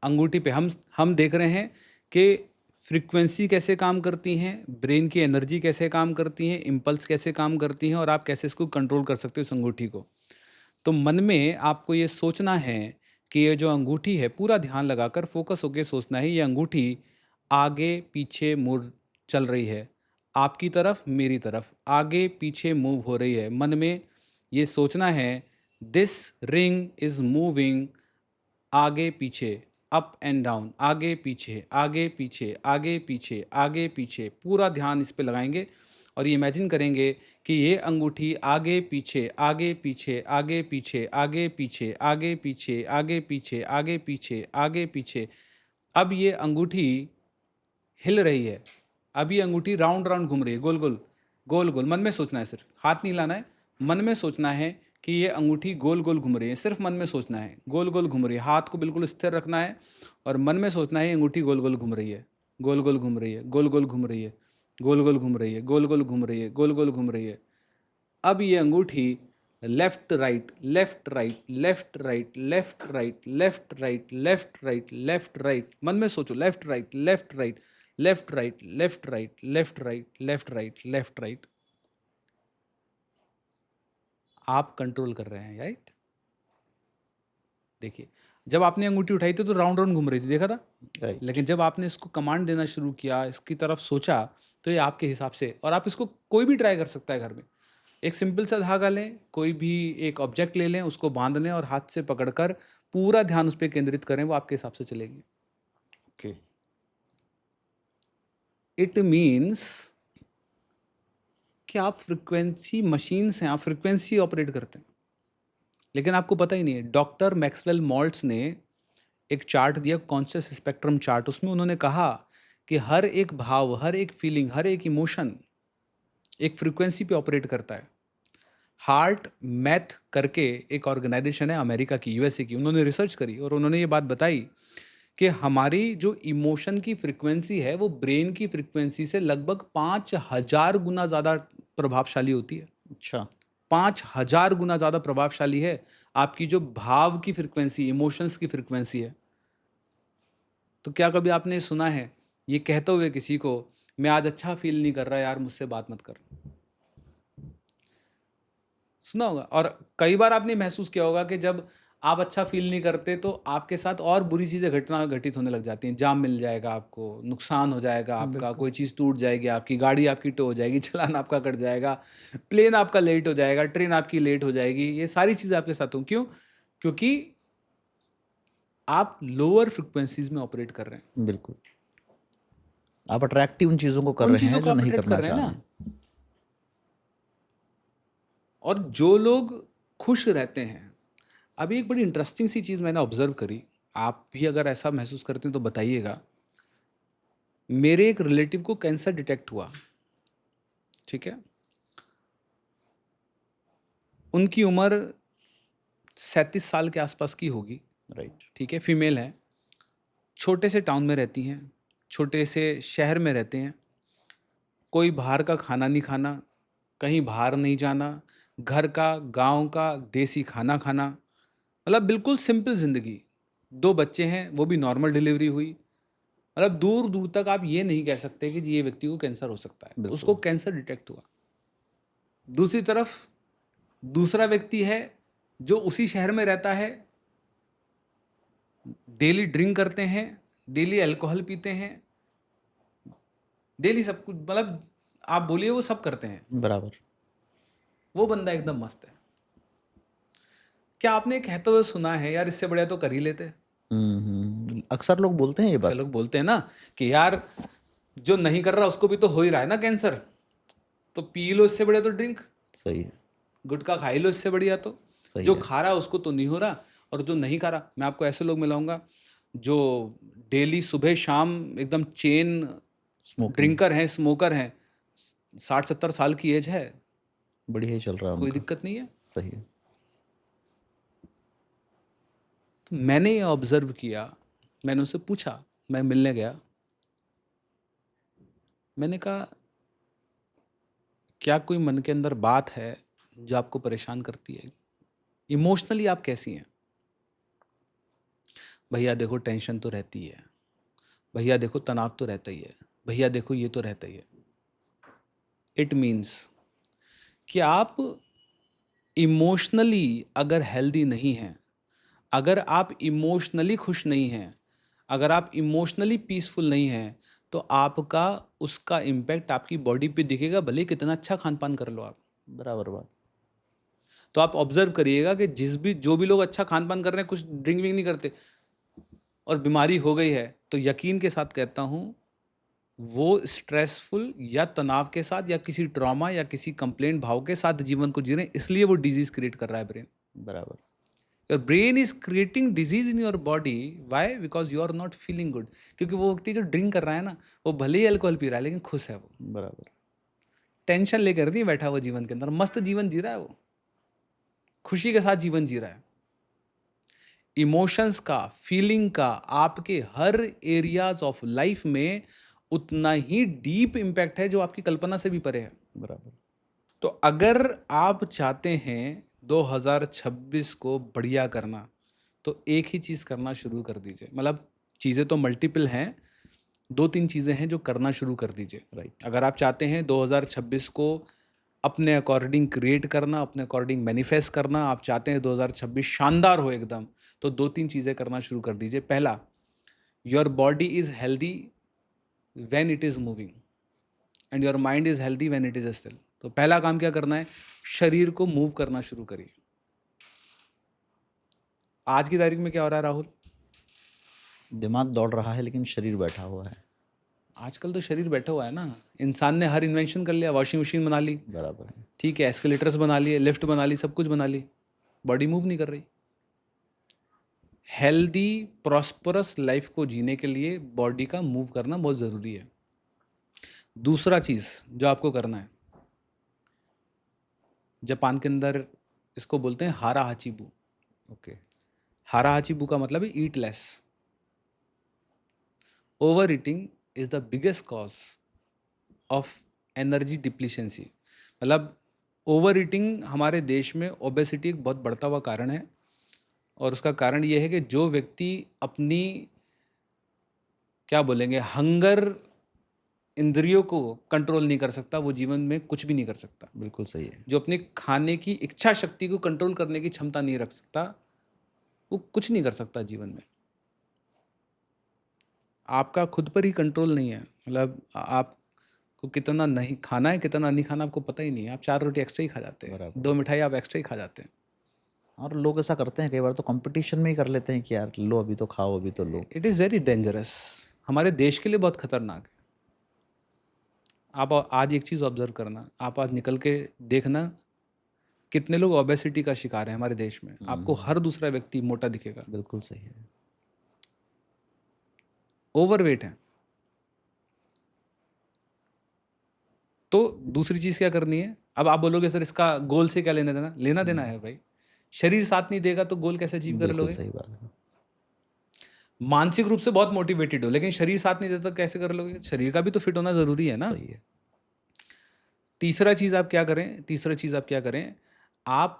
अंगूठी पे। हम देख रहे हैं कि फ्रीक्वेंसी कैसे काम करती हैं, ब्रेन की एनर्जी कैसे काम करती हैं, इम्पल्स कैसे काम करती हैं, और आप कैसे इसको कंट्रोल कर सकते हो इस अंगूठी को। तो मन में आपको ये सोचना है कि ये जो अंगूठी है, पूरा ध्यान लगाकर फोकस होकर सोचना है, ये अंगूठी आगे पीछे मुड़ चल रही है, आपकी तरफ, मेरी तरफ, आगे पीछे मूव हो रही है। मन में ये सोचना है, दिस रिंग इज मूविंग, आगे पीछे, अप एंड डाउन, आगे पीछे, आगे पीछे, आगे पीछे, आगे पीछे। पूरा ध्यान इस पे लगाएंगे और ये इमेजिन करेंगे कि ये अंगूठी आगे पीछे, आगे पीछे, आगे पीछे, आगे पीछे, आगे पीछे, आगे पीछे, आगे पीछे, आगे पीछे। अब ये अंगूठी हिल रही है, अब ये अंगूठी राउंड राउंड घूम रही है, गोल गोल गोल गोल। मन में सोचना है, सिर्फ हाथ नहीं लाना है, मन में सोचना है कि ये अंगूठी गोल गोल घूम रही है। सिर्फ मन में सोचना है, गोल गोल घूम रही है। हाथ को बिल्कुल स्थिर रखना है और मन में सोचना है ये अंगूठी गोल गोल घूम रही है, गोल गोल घूम रही है, गोल गोल घूम रही है, गोल गोल घूम रही है, गोल गोल घूम रही है, गोल गोल घूम रही है। अब ये अंगूठी left right left right left right left right left right left right left right, मन में सोचो, left right left right left right left right left right left right left right. आप कंट्रोल कर रहे हैं, राइट? देखिए, जब आपने अंगूठी उठाई थी तो राउंड राउंड घूम रही थी, देखा था? राइट। लेकिन जब आपने इसको कमांड देना शुरू किया, इसकी तरफ सोचा, तो ये आपके हिसाब से, और आप इसको कोई भी ट्राई कर सकता है घर में। एक सिंपल सा धागा लें, कोई भी एक ऑब्जेक्ट ले लें, उसको बांध लें और हाथ से पकड़कर पूरा ध्यान उस पर केंद्रित करें, वो आपके हिसाब से चलेगी। ओके। इट मीन्स कि आप फ्रिक्वेंसी मशीन्स हैं, आप फ्रिक्वेंसी ऑपरेट करते हैं, लेकिन आपको पता ही नहीं है। डॉक्टर मैक्सवेल मॉल्ट्स ने एक चार्ट दिया, कॉन्शियस स्पेक्ट्रम चार्ट। उसमें उन्होंने कहा कि हर एक भाव, हर एक फीलिंग, हर एक इमोशन एक फ्रिक्वेंसी पे ऑपरेट करता है। हार्ट मैथ करके एक ऑर्गेनाइजेशन है अमेरिका की, यूएसए की, उन्होंने रिसर्च करी और उन्होंने ये बात बताई कि हमारी जो इमोशन की फ्रिक्वेंसी है वो ब्रेन की फ्रिक्वेंसी से लगभग 5000 गुना ज़्यादा प्रभावशाली होती है। अच्छा। 5000 गुना ज़्यादा प्रभावशाली है आपकी जो भाव की फ्रिक्वेंसी, इमोशंस की फ्रिक्वेंसी है। तो क्या कभी आपने सुना है ये कहते हुए किसी को, मैं आज अच्छा फील नहीं कर रहा यार, मुझसे बात मत कर? सुना होगा। और कई बार आपने महसूस किया होगा कि जब आप अच्छा फील नहीं करते तो आपके साथ और बुरी चीज़ें घटित होने लग जाती हैं। जाम मिल जाएगा आपको, नुकसान हो जाएगा आपका, बिल्कुल। कोई चीज़ टूट जाएगी आपकी, गाड़ी आपकी टो हो जाएगी, चालान आपका कट जाएगा, प्लेन आपका लेट हो जाएगा, ट्रेन आपकी लेट हो जाएगी। ये सारी चीज़ें आपके साथ हों। क्यों? क्योंकि आप लोअर फ्रिक्वेंसीज में ऑपरेट कर रहे हैं, बिल्कुल। आप अट्रैक्टिव उन चीज़ों को कर उन रहे चीज़ों हैं को जो आप नहीं अट्रैक्ट कर करना रहे हैं चाह ना। रहे। और जो लोग खुश रहते हैं, अभी एक बड़ी इंटरेस्टिंग सी चीज़ मैंने ऑब्जर्व करी, आप भी अगर ऐसा महसूस करते हैं तो बताइएगा। मेरे एक रिलेटिव को कैंसर डिटेक्ट हुआ, ठीक है? उनकी उम्र 37 साल के आसपास की होगी, राइट। ठीक है? फीमेल है, छोटे से टाउन में रहती हैं, छोटे से शहर में रहते हैं, कोई बाहर का खाना नहीं खाना, कहीं बाहर नहीं जाना, घर का, गांव का देसी खाना खाना, मतलब बिल्कुल सिंपल ज़िंदगी। 2 बच्चे हैं, वो भी नॉर्मल डिलीवरी हुई। मतलब दूर दूर तक आप ये नहीं कह सकते कि जी ये व्यक्ति को कैंसर हो सकता है। बिल्कुल। उसको कैंसर डिटेक्ट हुआ। दूसरी तरफ दूसरा व्यक्ति है जो उसी शहर में रहता है, डेली ड्रिंक करते हैं, डेली अल्कोहल पीते हैं, डेली सब कुछ, मतलब आप बोलिए वो सब करते हैं। बराबर। वो बंदा एकदम मस्त है। क्या आपने कहते हुए सुना है यार इससे बढ़िया तो कर ही लेते? अक्सर लोग बोलते हैं ये अक्सर बात। लोग बोलते हैं ना कि यार जो नहीं कर रहा उसको भी तो हो ही रहा है ना कैंसर, तो पी लो इससे बढ़िया तो ड्रिंक, सही है। गुटखा खा ही लो इससे बढ़िया तो। सही जो है। खा रहा है उसको तो नहीं हो रहा, और जो नहीं खा रहा, मैं आपको ऐसे लोग मिलाऊंगा जो डेली सुबह शाम एकदम चेन स्मोकिंग ड्रिंकर हैं, स्मोकर हैं, 60-70 साल की एज है, बढ़िया ही चल रहा है कोई उनका। दिक्कत नहीं है। सही है। तो मैंने ये ऑब्जर्व किया, मैंने उससे पूछा, मैं मिलने गया, मैंने कहा क्या कोई मन के अंदर बात है जो आपको परेशान करती है? इमोशनली आप कैसी हैं? भैया देखो टेंशन तो रहती है, भैया देखो तनाव तो रहता ही है, भैया देखो ये तो रहता ही है। इट मीन्स कि आप इमोशनली अगर हेल्दी नहीं हैं, अगर आप इमोशनली खुश नहीं हैं, अगर आप इमोशनली पीसफुल नहीं हैं, तो आपका उसका इम्पैक्ट आपकी बॉडी पे दिखेगा, भले कितना अच्छा खान पान कर लो आप। बराबर बात। तो आप ऑब्जर्व करिएगा कि जो भी लोग अच्छा खान पान कर रहे हैं, कुछ ड्रिंक विंक नहीं करते, और बीमारी हो गई है, तो यकीन के साथ कहता हूँ वो स्ट्रेसफुल या तनाव के साथ या किसी ट्रॉमा या किसी कंप्लेंट भाव के साथ जीवन को जी रहे हैं, इसलिए वो डिजीज क्रिएट कर रहा है ब्रेन। बराबर। Your brain is creating disease in your body. Why? Because you are not feeling good. क्योंकि वो व्यक्ति जो ड्रिंक कर रहा है ना, वो भले ही अल्कोहल पी रहा है लेकिन खुश है. वो बराबर. टेंशन लेकर नहीं बैठा वो जीवन के अंदर, मस्त जीवन जी रहा है. वो खुशी के साथ जीवन जी रहा है. इमोशंस का, फीलिंग का आपके हर एरियाज ऑफ लाइफ में उतना ही डीप इम्पैक्ट है जो आपकी कल्पना से भी परे है. बराबर. तो अगर आप चाहते हैं 2026 को बढ़िया करना, तो एक ही चीज़ करना शुरू कर दीजिए. मतलब चीज़ें तो मल्टीपल हैं, 2-3 चीज़ें हैं जो करना शुरू कर दीजिए. राइट. अगर आप चाहते हैं 2026 को अपने अकॉर्डिंग क्रिएट करना, अपने अकॉर्डिंग मैनिफेस्ट करना, आप चाहते हैं 2026 शानदार हो एकदम, तो 2-3 चीज़ें करना शुरू कर दीजिए. पहला, your body is healthy when it is moving and your mind is healthy when it is still. तो पहला काम क्या करना है? शरीर को मूव करना शुरू करिए. आज की तारीख में क्या हो रहा है राहुल? दिमाग दौड़ रहा है लेकिन शरीर बैठा हुआ है. आजकल तो शरीर बैठा हुआ है ना. इंसान ने हर इन्वेंशन कर लिया. वॉशिंग मशीन बना ली, बराबर है. ठीक है, एस्केलेटर्स बना लिए, लिफ्ट बना ली, सब कुछ बना ली, बॉडी मूव नहीं कर रही. हेल्दी प्रॉस्परस लाइफ को जीने के लिए बॉडी का मूव करना बहुत ज़रूरी है. दूसरा चीज़ जो आपको करना है, जापान के अंदर इसको बोलते हैं हारा हाचीबू. ओके. हारा हाचीबू का मतलब है eat less. Over eating is the biggest cause of energy deficiency. मतलब ओवर ईटिंग हमारे देश में ओबेसिटी एक बहुत बढ़ता हुआ कारण है. और उसका कारण ये है कि जो व्यक्ति अपनी, क्या बोलेंगे, हंगर इंद्रियों को कंट्रोल नहीं कर सकता, वो जीवन में कुछ भी नहीं कर सकता. बिल्कुल सही है. जो अपने खाने की इच्छा शक्ति को कंट्रोल करने की क्षमता नहीं रख सकता, वो कुछ नहीं कर सकता जीवन में. आपका खुद पर ही कंट्रोल नहीं है. मतलब आपको कितना नहीं खाना है, कितना नहीं खाना आपको पता ही नहीं है. आप 4 रोटी एक्स्ट्रा ही खा जाते हैं, बराबर. 2 मिठाई आप एक्स्ट्रा ही खा जाते हैं. और लोग ऐसा करते हैं कई बार, तो कंपटीशन में ही कर लेते हैं कि यार लो अभी तो खाओ, अभी तो लो. It is very dangerous. हमारे देश के लिए बहुत खतरनाक है. आप आज एक चीज़ ऑब्जर्व करना, आप आज निकल के देखना कितने लोग ओबेसिटी का शिकार हैं हमारे देश में. आपको हर दूसरा व्यक्ति मोटा दिखेगा, बिल्कुल सही है. ओवरवेट है. तो दूसरी चीज़ क्या करनी है? अब आप बोलोगे सर इसका गोल से क्या लेना देना? लेना देना है भाई. शरीर साथ नहीं देगा तो गोल कैसे अचीव कर बिल्कुल लोगे? सही बात है. मानसिक रूप से बहुत मोटिवेटेड हो लेकिन शरीर साथ नहीं देता तो कैसे कर लोगे? शरीर का भी तो फिट होना ज़रूरी है ना. सही है. तीसरा चीज़ आप क्या करें? आप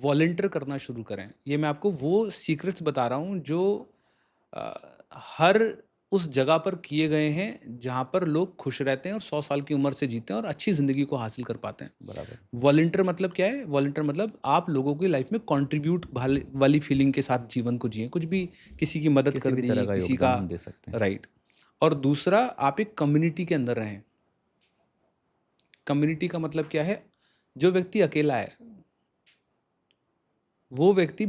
वॉलंटियर करना शुरू करें. ये मैं आपको वो सीक्रेट्स बता रहा हूँ जो हर उस जगह पर किए गए हैं जहाँ पर लोग खुश रहते हैं और 100 साल की उम्र से जीते हैं और अच्छी ज़िंदगी को हासिल कर पाते हैं. बराबर. वॉलंटियर मतलब क्या है? वॉलंटियर मतलब आप लोगों की लाइफ में कंट्रीब्यूट वाली फीलिंग के साथ जीवन को जिए. कुछ भी, किसी की मदद किसी कर भी दी, तरह का किसी योगदान का, हम दे सकते हैं. राइट. और दूसरा, आप एक कम्युनिटी के अंदर रहें. कम्युनिटी का मतलब क्या है? जो व्यक्ति अकेला है वो व्यक्ति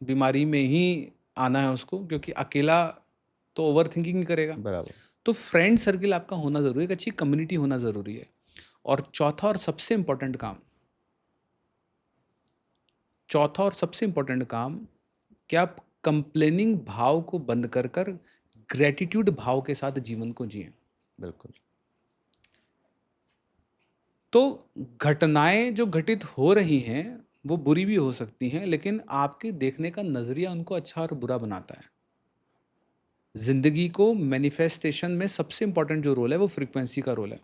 बीमारी में ही आना है उसको, क्योंकि अकेला तो ओवर थिंकिंग ही करेगा. बराबर. तो फ्रेंड सर्किल आपका होना ज़रूरी है, एक अच्छी कम्युनिटी होना ज़रूरी है. और चौथा और सबसे इम्पोर्टेंट काम, कि आप कंप्लेनिंग भाव को बंद कर ग्रेटिट्यूड भाव के साथ जीवन को जिएं. बिल्कुल. तो घटनाएं जो घटित हो रही हैं वो बुरी भी हो सकती हैं, लेकिन आपके देखने का नज़रिया उनको अच्छा और बुरा बनाता है. जिंदगी को मैनिफेस्टेशन में सबसे इंपॉर्टेंट जो रोल है वो फ्रीक्वेंसी का रोल है.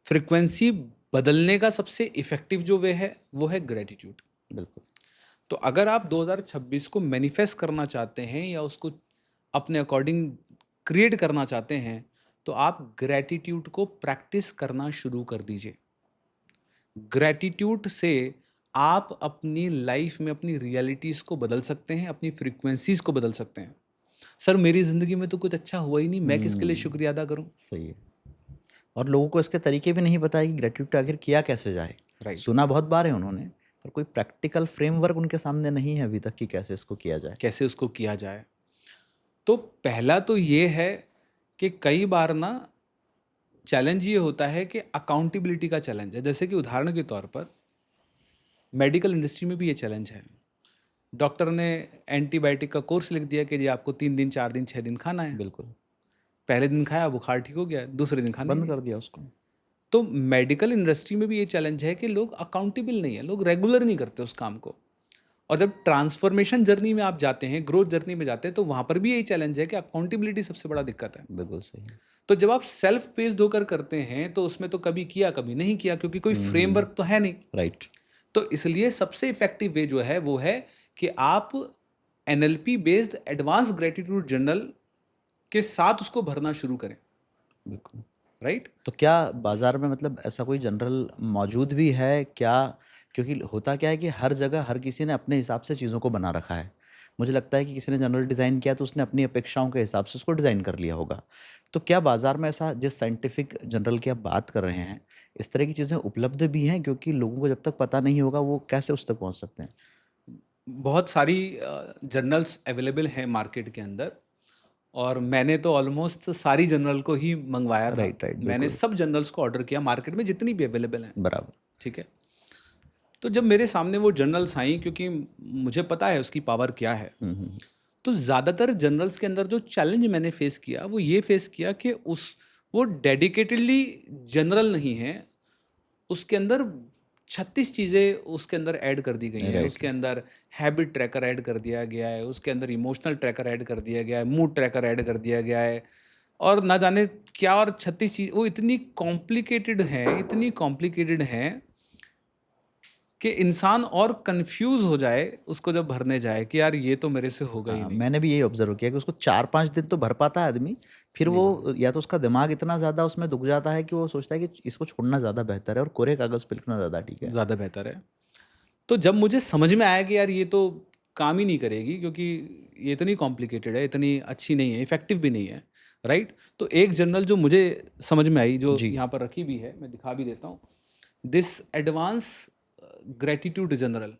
फ्रीक्वेंसी बदलने का सबसे इफेक्टिव जो वे है वो है ग्रेटिट्यूड. बिल्कुल. तो अगर आप 2026 को मैनिफेस्ट करना चाहते हैं या उसको अपने अकॉर्डिंग क्रिएट करना चाहते हैं, तो आप ग्रेटिट्यूड को प्रैक्टिस करना शुरू कर दीजिए. ग्रेटिट्यूड से आप अपनी लाइफ में अपनी रियलिटीज़ को बदल सकते हैं, अपनी फ्रीक्वेंसीज को बदल सकते हैं. सर मेरी ज़िंदगी में तो कुछ अच्छा हुआ ही नहीं, मैं किसके लिए शुक्रिया अदा करूं? सही है. और लोगों को इसके तरीके भी नहीं पता है कि ग्रेटिट्यूड आखिर किया कैसे जाए. राइट. सुना बहुत बार है उन्होंने, पर कोई प्रैक्टिकल फ्रेमवर्क उनके सामने नहीं है अभी तक कि कैसे इसको किया जाए. कैसे उसको किया जाए? तो पहला तो ये है कि कई बार ना चैलेंज ये होता है कि अकाउंटेबिलिटी का चैलेंज है. जैसे कि उदाहरण के तौर पर मेडिकल इंडस्ट्री में भी ये चैलेंज है। डॉक्टर ने एंटीबायोटिक का कोर्स लिख दिया कि जी आपको 3 दिन 4 दिन 6 दिन खाना है। बिल्कुल, पहले दिन खाया, बुखार ठीक हो गया, दूसरे दिन खाना ही बंद नहीं। कर दिया उसको। तो मेडिकल इंडस्ट्री में भी ये चैलेंज है कि लोग अकाउंटेबल नहीं है, लोग रेगुलर नहीं करते उस काम को। और जब ट्रांसफॉर्मेशन जर्नी में आप जाते हैं, ग्रोथ जर्नी में जाते हैं, तो वहाँ पर भी यही चैलेंज है कि अकाउंटेबिलिटी सबसे बड़ा दिक्कत है। बिल्कुल सही। तो जब आप सेल्फ पेस्ड होकर करते हैं तो उसमें तो कभी किया कभी नहीं किया, क्योंकि कोई फ्रेमवर्क तो है नहीं। राइट। तो इसलिए सबसे इफेक्टिव वे जो है वो है कि आप NLP based advance gratitude journal के साथ उसको भरना शुरू करें। बिल्कुल। राइट। तो क्या बाज़ार में मतलब ऐसा कोई जनरल मौजूद भी है क्या? क्योंकि होता क्या है कि हर जगह हर किसी ने अपने हिसाब से चीज़ों को बना रखा है। मुझे लगता है कि किसी ने जनरल डिज़ाइन किया तो उसने अपनी अपेक्षाओं के हिसाब से उसको डिज़ाइन कर लिया होगा। तो क्या बाज़ार में ऐसा जिस साइंटिफिक जनरल की आप बात कर रहे हैं, इस तरह की चीज़ें उपलब्ध भी हैं? क्योंकि लोगों को जब तक पता नहीं होगा वो कैसे उस तक पहुँच सकते हैं? बहुत सारी जर्नल्स अवेलेबल हैं मार्केट के अंदर, और मैंने तो ऑलमोस्ट सारी जर्नल को ही मंगवाया था। राइट, राइट, मैंने बिल्कुल। सब जर्नल्स को ऑर्डर किया मार्केट में जितनी भी अवेलेबल हैं। बराबर। ठीक है। तो जब मेरे सामने वो जर्नल्स आई, क्योंकि मुझे पता है उसकी पावर क्या है, हुँ। तो ज़्यादातर जर्नल्स के अंदर जो चैलेंज मैंने फेस किया वो ये फेस किया कि वो डेडिकेटेडली जनरल नहीं है। उसके अंदर 36 चीज़ें उसके अंदर ऐड कर दी गई हैं। राइट। उसके अंदर हैबिट ट्रैकर ऐड कर दिया गया है, उसके अंदर इमोशनल ट्रैकर ऐड कर दिया गया है, मूड ट्रैकर ऐड कर दिया गया है, और ना जाने क्या, और 36 चीज़ वो इतनी कॉम्प्लिकेटेड हैं कि इंसान और कंफ्यूज हो जाए उसको जब भरने जाए कि यार ये तो मेरे से होगा ही हाँ, नहीं। मैंने भी यही ऑब्ज़र्व किया कि उसको 4-5 दिन तो भर पाता है आदमी, फिर वो या तो उसका दिमाग इतना ज़्यादा उसमें दुख जाता है कि वो सोचता है कि इसको छोड़ना ज़्यादा बेहतर है और कोरे कागज़ पे लिखना ज़्यादा ठीक है। ज़्यादा बेहतर है। तो जब मुझे समझ में आया कि यार ये तो काम ही नहीं करेगी, क्योंकि ये इतनी कॉम्प्लिकेटेड है, इतनी अच्छी नहीं है, इफेक्टिव भी नहीं है। राइट। तो एक जर्नल जो मुझे समझ में आई, जो जी। यहाँ पर रखी भी है, मैं दिखा भी देता हूँ, दिस एडवांस ग्रेटिट्यूड जर्नल।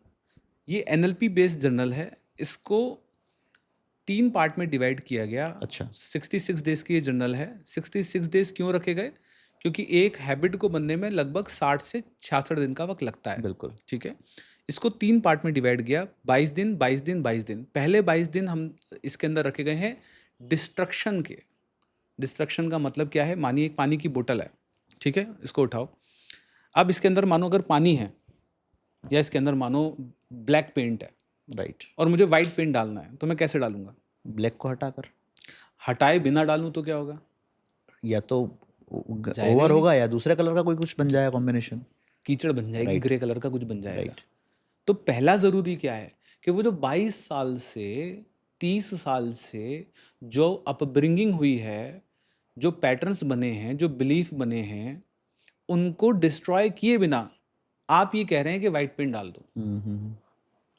ये एनएलपी बेस्ड जर्नल है। इसको 3 पार्ट में डिवाइड किया गया। अच्छा। 66 डेज की ये जर्नल है। 66 डेज क्यों रखे गए? क्योंकि एक हैबिट को बनने में लगभग 60 से 66 दिन का वक्त लगता है। बिल्कुल। ठीक है। इसको 3 पार्ट में डिवाइड किया, 22 दिन 22 दिन 22 दिन। पहले 22 दिन हम इसके अंदर रखे गए हैं डिस्ट्रक्शन के। डिस्ट्रक्शन का मतलब क्या है? मानिए एक पानी की बोतल है, ठीक है, इसको उठाओ। अब इसके अंदर मानो अगर पानी है, या इसके अंदर मानो ब्लैक पेंट है, राइट। और मुझे वाइट पेंट डालना है, तो मैं कैसे डालूंगा? ब्लैक को हटाकर हटाए बिना डालूं तो क्या होगा? या तो जाएगा ही ओवर नहीं। होगा या दूसरे कलर का कोई कुछ बन जाएगा कॉम्बिनेशन। कीचड़ बन जाएगी, राइट। ग्रे कलर का कुछ बन जाएगा। राइट। तो पहला ज़रूरी क्या है कि वो जो 22 साल से 30 साल से जो अपब्रिंगिंग हुई है, जो पैटर्न्स बने हैं, जो बिलीफ बने हैं, उनको डिस्ट्रॉय किए बिना आप ये कह रहे हैं कि वाइट पेंट डाल दो।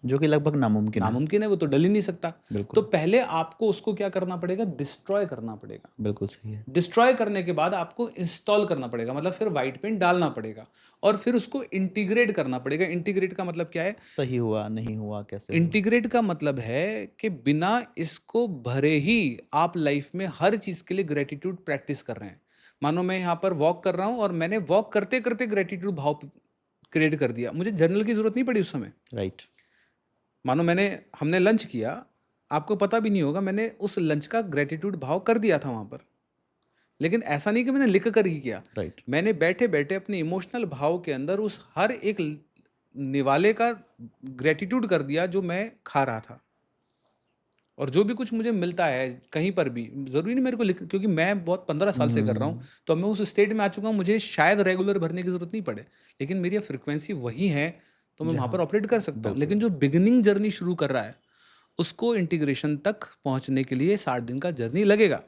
जो कि लगभग नामुमकिन है। नामुमकिन है, वो तो डल ही नहीं सकता। बिल्कुल। तो पहले आपको उसको क्या करना पड़ेगा? डिस्ट्रॉय करना पड़ेगा। बिल्कुल सही है। डिस्ट्रॉय करने के बाद आपको इंस्टॉल करना पड़ेगा, मतलब फिर वाइट पेंट डालना पड़ेगा, और फिर उसको इंटीग्रेट करना पड़ेगा। इंटीग्रेट का मतलब क्या है? सही हुआ, नहीं हुआ, कैसे हुआ? इंटीग्रेट का मतलब है कि बिना इसको भरे ही आप लाइफ में हर चीज़ के लिए ग्रेटिट्यूड प्रैक्टिस कर रहे हैं। मानो मैं यहाँ पर वॉक कर रहा हूँ और मैंने वॉक करते करते ग्रेटिट्यूड भाव क्रिएट कर दिया, मुझे जर्नल की ज़रूरत नहीं पड़ी उस समय। राइट। मानो हमने लंच किया, आपको पता भी नहीं होगा, मैंने उस लंच का ग्रेटिट्यूड भाव कर दिया था वहाँ पर। लेकिन ऐसा नहीं कि मैंने लिख कर ही किया। राइट। मैंने बैठे बैठे अपने इमोशनल भाव के अंदर उस हर एक निवाले का ग्रेटिट्यूड कर दिया जो मैं खा रहा था। और जो भी कुछ मुझे मिलता है कहीं पर भी, ज़रूरी नहीं मेरे को लिख, क्योंकि मैं बहुत 15 साल से कर रहा हूँ, तो मैं उस स्टेट में आ चुका हूँ, मुझे शायद रेगुलर भरने की ज़रूरत नहीं पड़े, लेकिन मेरी फ्रिक्वेंसी वही है, तो मैं वहाँ पर ऑपरेट कर सकता हूँ। लेकिन जो बिगिनिंग जर्नी शुरू कर रहा है, उसको इंटीग्रेशन तक पहुँचने के लिए 60 दिन का जर्नी लगेगा।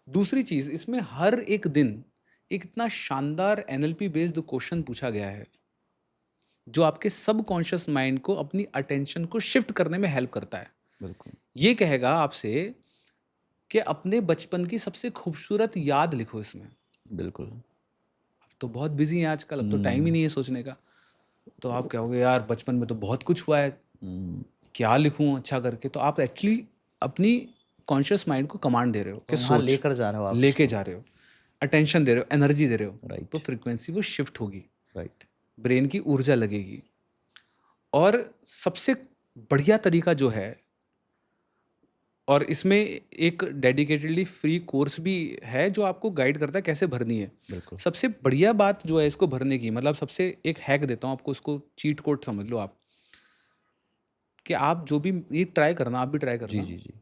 दूसरी चीज़, इसमें हर एक दिन एक इतना शानदार एनएलपी बेस्ड क्वेश्चन पूछा गया है जो आपके सबकॉन्शियस माइंड को अपनी अटेंशन को शिफ्ट करने में हेल्प करता है। बिल्कुल। ये कहेगा आपसे कि अपने बचपन की सबसे खूबसूरत याद लिखो इसमें। बिल्कुल। अब तो बहुत बिजी हैं आजकल, अब तो टाइम ही नहीं है सोचने का। तो आप कहोगे यार बचपन में तो बहुत कुछ हुआ है, क्या लिखूं अच्छा करके? तो आप एक्चुअली अपनी कॉन्शियस माइंड को कमांड दे रहे हो कि वहाँ सोच, लेकर जा रहे हो आप लेके जा रहे हो, अटेंशन दे रहे हो, एनर्जी दे रहे हो। राइट। तो फ्रीक्वेंसी वो शिफ्ट होगी, राइट। ब्रेन की ऊर्जा लगेगी। और सबसे बढ़िया तरीका जो है, और इसमें एक डेडिकेटेडली फ्री कोर्स भी है जो आपको गाइड करता है कैसे भरनी है। बिल्कुल। सबसे बढ़िया बात जो है इसको भरने की, मतलब सबसे एक हैक देता हूँ आपको, उसको चीट कोड समझ लो आप, कि आप जो भी ये ट्राई करना, आप भी ट्राई जी, करना, जी, जी।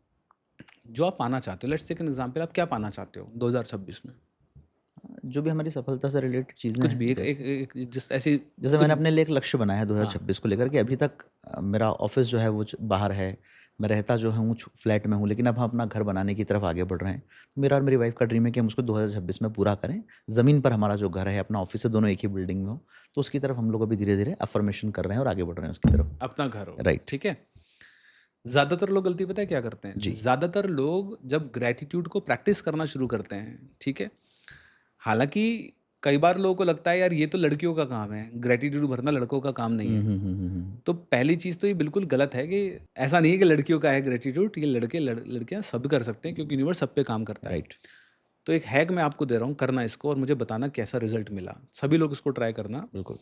जो आप पाना चाहते हो। लेट्स टेक एन एग्जांपल, आप क्या पाना चाहते हो 2026 में? जो भी हमारी सफलता से रिलेटेड चीज़ें कुछ हैं, भी एक एक जैसे एक जस्ट ऐसी जैसे कुछ मैंने भी। अपने लिए एक लक्ष्य बनाया है हाँ, 2026 को लेकर कि अभी तक मेरा ऑफिस जो है वो बाहर है। मैं रहता जो हूँ फ्लैट में हूँ, लेकिन अब हम अपना घर बनाने की तरफ आगे बढ़ रहे हैं। तो मेरा और मेरी वाइफ का ड्रीम है कि हम उसको 2026 में पूरा करें। ज़मीन पर हमारा जो घर है, अपना ऑफिस है, दोनों एक ही बिल्डिंग में हो। तो उसकी तरफ हम लोग अभी धीरे-धीरे अफ़र्मेशन कर रहे हैं और आगे बढ़ रहे हैं उसकी तरफ। अपना घर हो, राइट। ठीक है? ज़्यादातर लोग गलती पता है क्या करते हैं? जी। ज़्यादातर लोग जब ग्रैटिट्यूड को प्रैक्टिस करना शुरू करते हैं, ठीक है? हालाँकि कई बार लोगों को लगता है यार ये तो लड़कियों का काम है, ग्रैटिट्यूड भरना लड़कों का काम नहीं हुँ, है। हुँ, हुँ, हुँ, हुँ। तो पहली चीज़ तो ये बिल्कुल गलत है कि ऐसा नहीं है कि लड़कियों का है ग्रैटिट्यूड, ये लड़कियाँ सब कर सकते हैं, क्योंकि यूनिवर्स सब पे काम करता है। राइट। तो एक हैक मैं आपको दे रहा हूँ, करना इसको और मुझे बताना कैसा रिज़ल्ट मिला। सभी लोग इसको ट्राई करना। बिल्कुल।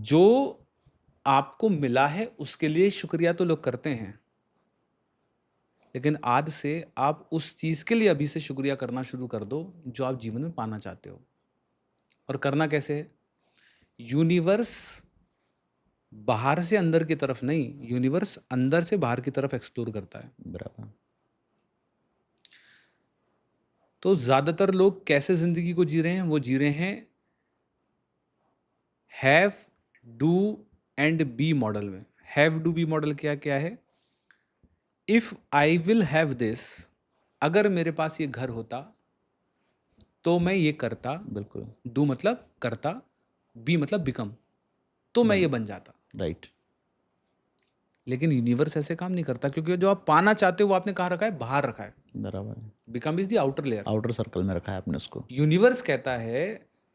जो आपको मिला है उसके लिए शुक्रिया तो लोग करते हैं, लेकिन आज से आप उस चीज़ के लिए अभी से शुक्रिया करना शुरू कर दो जो आप जीवन में पाना चाहते हो। और करना कैसे है? यूनिवर्स बाहर से अंदर की तरफ नहीं, यूनिवर्स अंदर से बाहर की तरफ एक्सप्लोर करता है। बराबर। तो ज़्यादातर लोग कैसे ज़िंदगी को जी रहे हैं? वो जी रहे हैं have, do and be model में। हैव डू बी मॉडल क्या क्या है? If I will have this, अगर मेरे पास ये घर होता तो मैं ये करता। बिल्कुल। डू मतलब करता, बी मतलब बिकम, तो मैं ये बन बन जाता। राइट। लेकिन यूनिवर्स ऐसे काम नहीं करता, क्योंकि जो आप पाना चाहते हो वो आपने कहाँ रखा है? बाहर रखा है। बराबर है। Become is the outer layer. Outer circle में रखा है आपने उसको। यूनिवर्स कहता है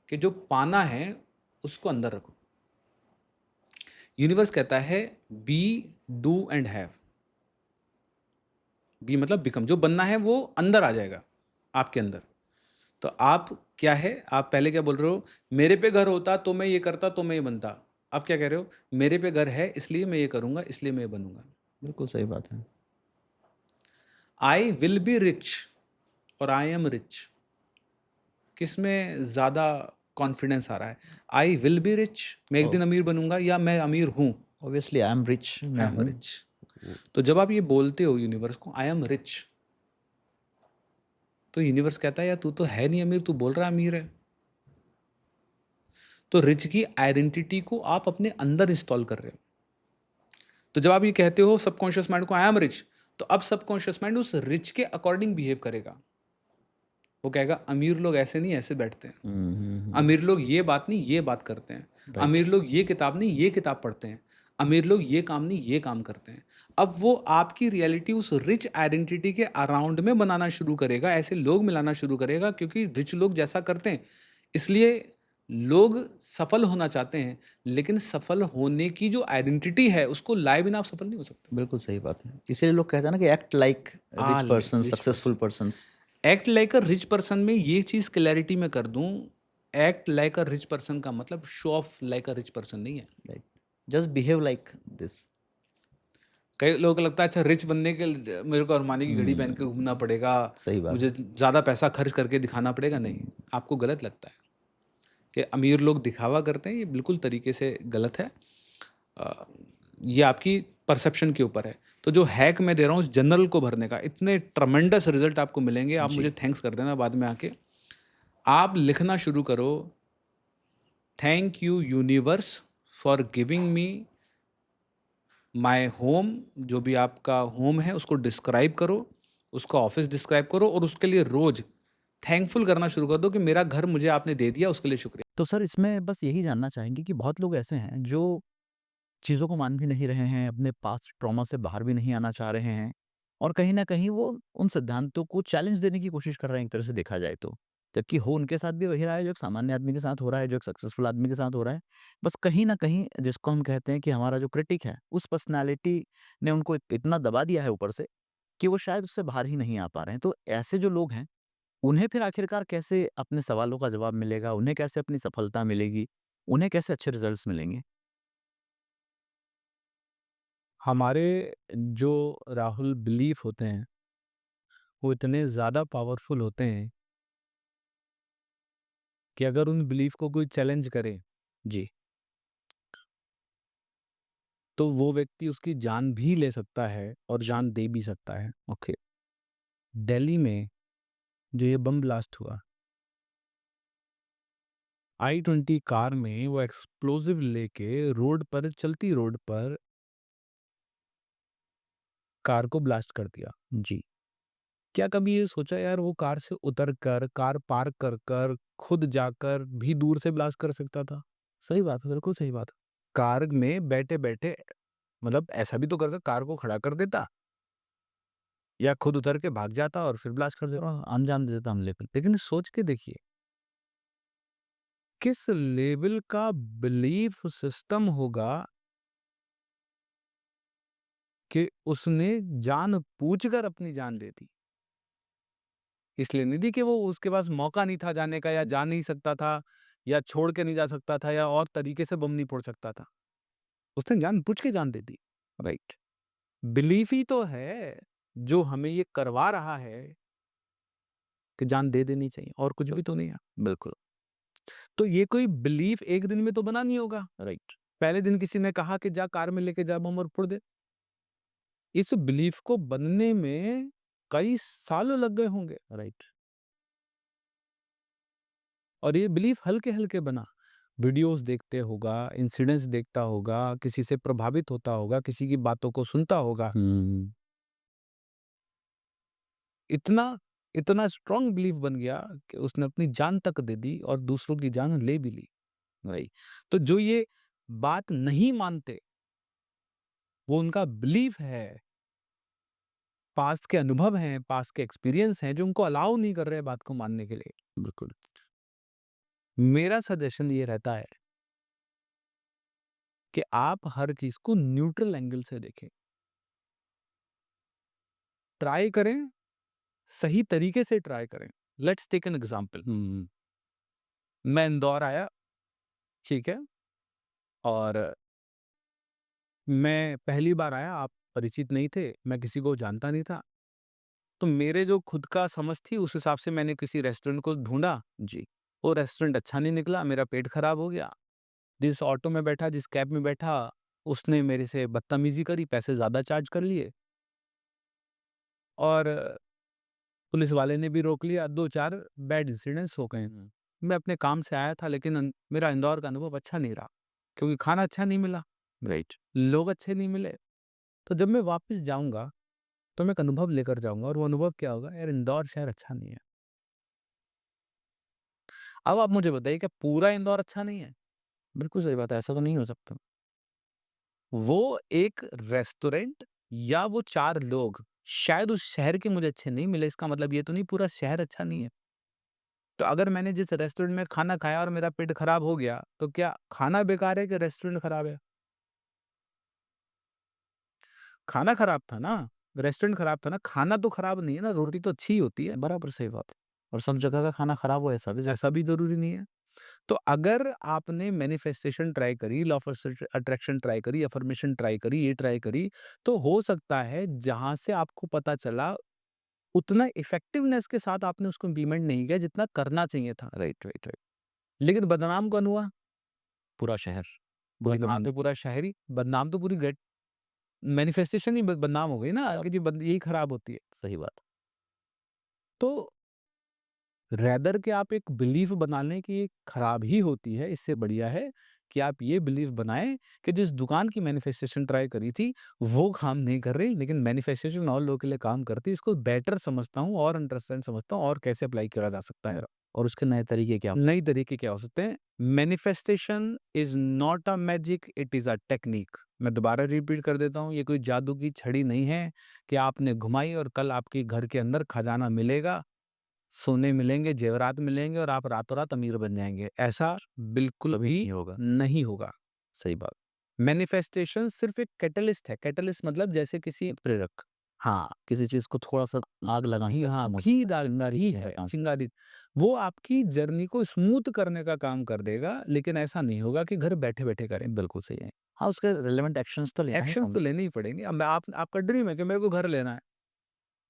कि जो पाना है उसको अंदर रखो। यूनिवर्स कहता है be, do and have. Be मतलब बिकम, जो बनना है वो अंदर आ जाएगा, आपके अंदर। तो आप क्या है, आप पहले क्या बोल रहे हो? मेरे पे घर होता तो मैं ये करता, तो मैं ये बनता। आप क्या कह रहे हो? मेरे पे घर है इसलिए मैं ये करूंगा, इसलिए मैं ये बनूंगा। बिल्कुल सही बात है। आई विल बी रिच और आई एम रिच, किस में ज़्यादा कॉन्फिडेंस आ रहा है? आई विल बी रिच, मैं एक ओह! दिन अमीर बनूंगा, या मैं अमीर हूँ, ऑब्वियसली आई एम रिच, आई मैं एम हूँ। रिच। तो जब आप ये बोलते हो यूनिवर्स को, आई एम रिच, तो यूनिवर्स कहता है यार तू तो है नहीं अमीर, तू बोल रहा है अमीर है। तो रिच की आइडेंटिटी को आप अपने अंदर इंस्टॉल कर रहे हो। तो जब आप ये कहते हो सबकॉन्शियस माइंड को आई एम रिच, तो अब सबकॉन्शियस माइंड उस रिच के अकॉर्डिंग बिहेव करेगा। वो कहेगा अमीर लोग ऐसे नहीं, ऐसे बैठते हैं। हुँ, हुँ, हुँ। अमीर लोग ये बात नहीं, ये बात करते हैं। राइट। अमीर लोग ये किताब नहीं, ये किताब पढ़ते हैं। अमीर लोग ये काम नहीं, ये काम करते हैं। अब वो आपकी रियलिटी उस रिच आइडेंटिटी के अराउंड में बनाना शुरू करेगा, ऐसे लोग मिलाना शुरू करेगा, क्योंकि रिच लोग जैसा करते हैं। इसलिए लोग सफल होना चाहते हैं, लेकिन सफल होने की जो आइडेंटिटी है उसको लाए बिना आप सफल नहीं हो सकते। बिल्कुल सही बात है। इसीलिए लोग कहते हैं ना कि act like rich persons, rich successful person, persons. Act like a rich person में ये चीज क्लैरिटी में कर दूं, act like a rich person का मतलब show off like a rich person नहीं है। Right. Just behave like this. कई लोगों को लगता है अच्छा रिच बनने के लिए मेरे को अरमानी की घड़ी पहन के हुँ, घूमना पड़ेगा, सही बात मुझे है। ज़्यादा पैसा खर्च करके दिखाना पड़ेगा। नहीं, आपको गलत लगता है कि अमीर लोग दिखावा करते हैं, ये बिल्कुल तरीके से गलत है। अ, ये आपकी परसेप्शन के ऊपर है। तो जो हैक मैं दे रहा हूँ उस जनरल को भरने का, इतने ट्रमेंडस रिजल्ट आपको मिलेंगे, आप जी। मुझे थैंक्स कर देना बाद में आके। आप लिखना शुरू करो, thank you universe for giving me my home. जो भी आपका होम है उसको डिस्क्राइब करो, उसका ऑफिस डिस्क्राइब करो, और उसके लिए रोज थैंकफुल करना शुरू कर दो कि मेरा घर मुझे आपने दे दिया, उसके लिए शुक्रिया। तो सर इसमें बस यही जानना चाहेंगे कि बहुत लोग ऐसे हैं जो चीज़ों को मान भी नहीं रहे हैं, अपने पास्ट ट्रॉमा से बाहर भी नहीं आना चाह रहे हैं और कहीं न कहीं वो उन सिद्धांतों को चैलेंज देने की कोशिश कर रहे हैं एक तरह से देखा जाए तो। जबकि हो उनके साथ भी वही रहा है जो एक सामान्य आदमी के साथ हो रहा है, जो एक सक्सेसफुल आदमी के साथ हो रहा है। बस कहीं न कहीं जिसको हम कहते हैं कि हमारा जो क्रिटिक है, उस पर्सनैलिटी ने उनको इतना दबा दिया है ऊपर से कि वो शायद उससे बाहर ही नहीं आ पा रहे हैं। तो ऐसे जो लोग हैं, उन्हें फिर आखिरकार कैसे अपने सवालों का जवाब मिलेगा? उन्हें कैसे अपनी सफलता मिलेगी? उन्हें कैसे अच्छे रिज़ल्ट्स मिलेंगे? हमारे जो राहुल बिलीफ होते हैं, वो इतने ज़्यादा पावरफुल होते हैं कि अगर उन बिलीफ को कोई चैलेंज करे, जी, तो वो व्यक्ति उसकी जान भी ले सकता है और जान दे भी सकता है। ओके। दिल्ली में जो ये बम ब्लास्ट हुआ, I-20 कार में वो एक्सप्लोसिव लेके रोड पर, चलती रोड पर कार को ब्लास्ट कर दिया। जी। क्या कभी ये सोचा यार वो कार से उतर कर, कार पार्क कर कर, खुद जाकर भी दूर से ब्लास्ट कर सकता था? सही बात है, बिल्कुल सही बात है। कार में बैठे-बैठे मतलब ऐसा भी तो कर सकता, कार को खड़ा कर देता या खुद उतर के भाग जाता और फिर ब्लास्ट कर देता, अंजाम दे देता हमले को। लेकिन सोच के देखिए, किस लेवल का बिलीफ सिस्टम होगा कि उसने जानबूझकर अपनी जान दे दी। इसलिए नहीं दी कि वो उसके पास मौका नहीं था जाने का या जा नहीं सकता था या छोड़ के नहीं जा सकता था या और तरीके से बम नहीं फोड़ सकता था। उसने जानबूझ के जान दे दी। राइट। बिलीफ ही तो है जो हमें ये करवा रहा है कि जान दे देनी चाहिए, और कुछ भी तो नहीं है। बिल्कुल। तो ये कोई बिलीफ एक दिन में तो बना नहीं होगा। राइट। पहले दिन किसी ने कहा कि जा कार में लेके जा बम और फोड़ दे। इस बिलीफ को बनने में कई सालों लग गए होंगे। राइट। और ये बिलीफ हल्के-हल्के बना। वीडियोज़ देखते होगा, इंसिडेंट्स देखता होगा, किसी से प्रभावित होता होगा, किसी की बातों को सुनता होगा। इतना इतना स्ट्रॉन्ग बिलीफ बन गया कि उसने अपनी जान तक दे दी और दूसरों की जान ले भी ली। वही। तो जो ये बात नहीं मानते, वो उनका बिलीफ है, पास्ट के अनुभव हैं, पास्ट के एक्सपीरियंस हैं जो उनको अलाउ नहीं कर रहे हैं बात को मानने के लिए। बिल्कुल। मेरा सजेशन ये रहता है कि आप हर चीज़ को न्यूट्रल एंगल से देखें। ट्राई करें, सही तरीके से ट्राई करें। Let's take an example. मैं इंदौर आया, ठीक है? और मैं पहली बार आया, आप परिचित नहीं थे, मैं किसी को जानता नहीं था। तो मेरे जो खुद का समझ थी उस हिसाब से मैंने किसी रेस्टोरेंट को ढूँढा। जी। वो रेस्टोरेंट अच्छा नहीं निकला, मेरा पेट खराब हो गया। जिस ऑटो में बैठा, जिस कैब में बैठा, उसने मेरे से बदतमीज़ी करी, पैसे ज़्यादा चार्ज कर लिए और पुलिस वाले ने भी रोक लिया। 2-4 बैड इंसिडेंट्स हो गए। मैं अपने काम से आया था लेकिन मेरा इंदौर का अनुभव अच्छा नहीं रहा, क्योंकि खाना अच्छा नहीं मिला। राइट। लोग अच्छे नहीं मिले। तो जब मैं वापस जाऊँगा, तो मैं एक अनुभव लेकर जाऊँगा और वो अनुभव क्या होगा? यार इंदौर शहर अच्छा नहीं है। अब आप मुझे बताइए क्या पूरा इंदौर अच्छा नहीं है? बिल्कुल सही बात है, ऐसा तो नहीं हो सकता। वो एक रेस्टोरेंट या वो 4 लोग शायद उस शहर के मुझे अच्छे नहीं मिले, इसका मतलब ये तो नहीं पूरा शहर अच्छा नहीं है। तो अगर मैंने जिस रेस्टोरेंट में खाना खाया और मेरा पेट खराब हो गया, तो क्या खाना बेकार है कि रेस्टोरेंट खराब है? खाना खराब था ना, रेस्टोरेंट खराब था ना, खाना तो खराब नहीं है ना, रोटी तो अच्छी ही होती है। बराबर सही बात है। और सब जगह का खाना खराब हो ऐसा भी ज़रूरी नहीं है। तो अगर आपने मैनिफेस्टेशन ट्राई करी, लॉ ऑफ अट्रैक्शन ट्राई करी, अफर्मेशन ट्राई करी, ये ट्राई करी, तो हो सकता है जहाँ से आपको पता चला उतना इफेक्टिवनेस के साथ आपने उसको इम्प्लीमेंट नहीं किया जितना करना चाहिए था। Right, right, right. लेकिन बदनाम कौन हुआ? पूरा शहर। बदनाम तो पूरा शहर ही, बदनाम तो पूरी ग्रेट मैनिफेस्टेशन ही बदनाम हो गई ना कि जी यही खराब होती है। सही बात। तो रेदर कि आप एक बिलीफ बना लें कि ये खराब ही होती है, इससे बढ़िया है कि आप ये बिलीफ बनाएँ कि जिस दुकान की मैनिफेस्टेशन ट्राई करी थी, वो काम नहीं कर रही, लेकिन मैनिफेस्टेशन और लोगों के लिए काम करती है। इसको बेटर समझता हूँ और अंडरस्टैंड समझता हूँ और कैसे अप्लाई करा जा सकता है। और उसके नए तरीके क्या हो सकते हैं? Manifestation is not a magic, it is a technique. मैं दोबारा रिपीट कर देता हूँ, ये कोई जादू की छड़ी नहीं है कि आपने घुमाई और कल आपके घर के अंदर खजाना मिलेगा। सोने मिलेंगे, जेवरात मिलेंगे और आप रातों-रात अमीर बन जाएँगे। ऐसा बिल्कुल भी नहीं होगा। सही बात। मैनिफेस्टेशन सिर्फ़ एक कैटलिस्ट है। कैटलिस्ट मतलब जैसे किसी प्रेरक। हाँ, किसी चीज़ को थोड़ा-सा आग लगानी हाँ, मुझ घी डालना ही है, हाँ, चिंगारी। वो आपकी जर्नी को स्मूथ करने का काम कर देगा, लेकिन ऐसा नहीं होगा कि घर बैठे-बैठे करें। बिल्कुल सही है। हाँ, उसके रिलेवेंट एक्शंस तो लेना ही एक्शंस तो होंगे। लेने ही पड़ेंगे। अब मैं आप आपका ड्रीम है कि मेरे को घर लेना है।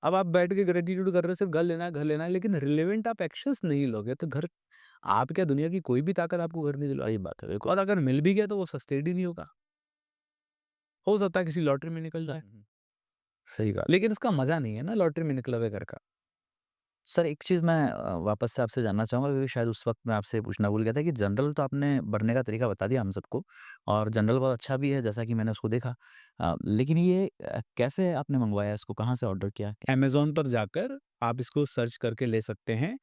अब आप बैठ के ग्रैटिट्यूड कर रहे हो, सिर्फ घर लेना है, लेकिन रिलेवेंट आप एक्शंस नहीं लोगे, तो घर आप क्या दुनिया की कोई भी ताकत आपको घर नहीं दिलवा। सही बात है, बिल्कुल। और अगर मिल भी गया, तो वो सस्टेन्ड ही नहीं होगा। हो सकता है किसी लॉटरी में निकल जाए, हुँ, हुँ। सही बात। लेकिन उसका मज़ा नहीं है ना लॉटरी में निकला हुए घर का। सर एक चीज़ मैं वापस से आपसे जानना चाहूँगा क्योंकि शायद उस वक़्त मैं आपसे पूछना भूल गया था कि जनरल तो आपने बढ़ने का तरीका बता दिया हम सबको और जनरल बहुत अच्छा भी है जैसा कि मैंने उसको देखा। लेकिन ये कैसे आपने मँगवाया इसको? कहाँ से ऑर्डर किया? अमेज़न पर जाकर आप इसको सर्च करके ले सकते हैं।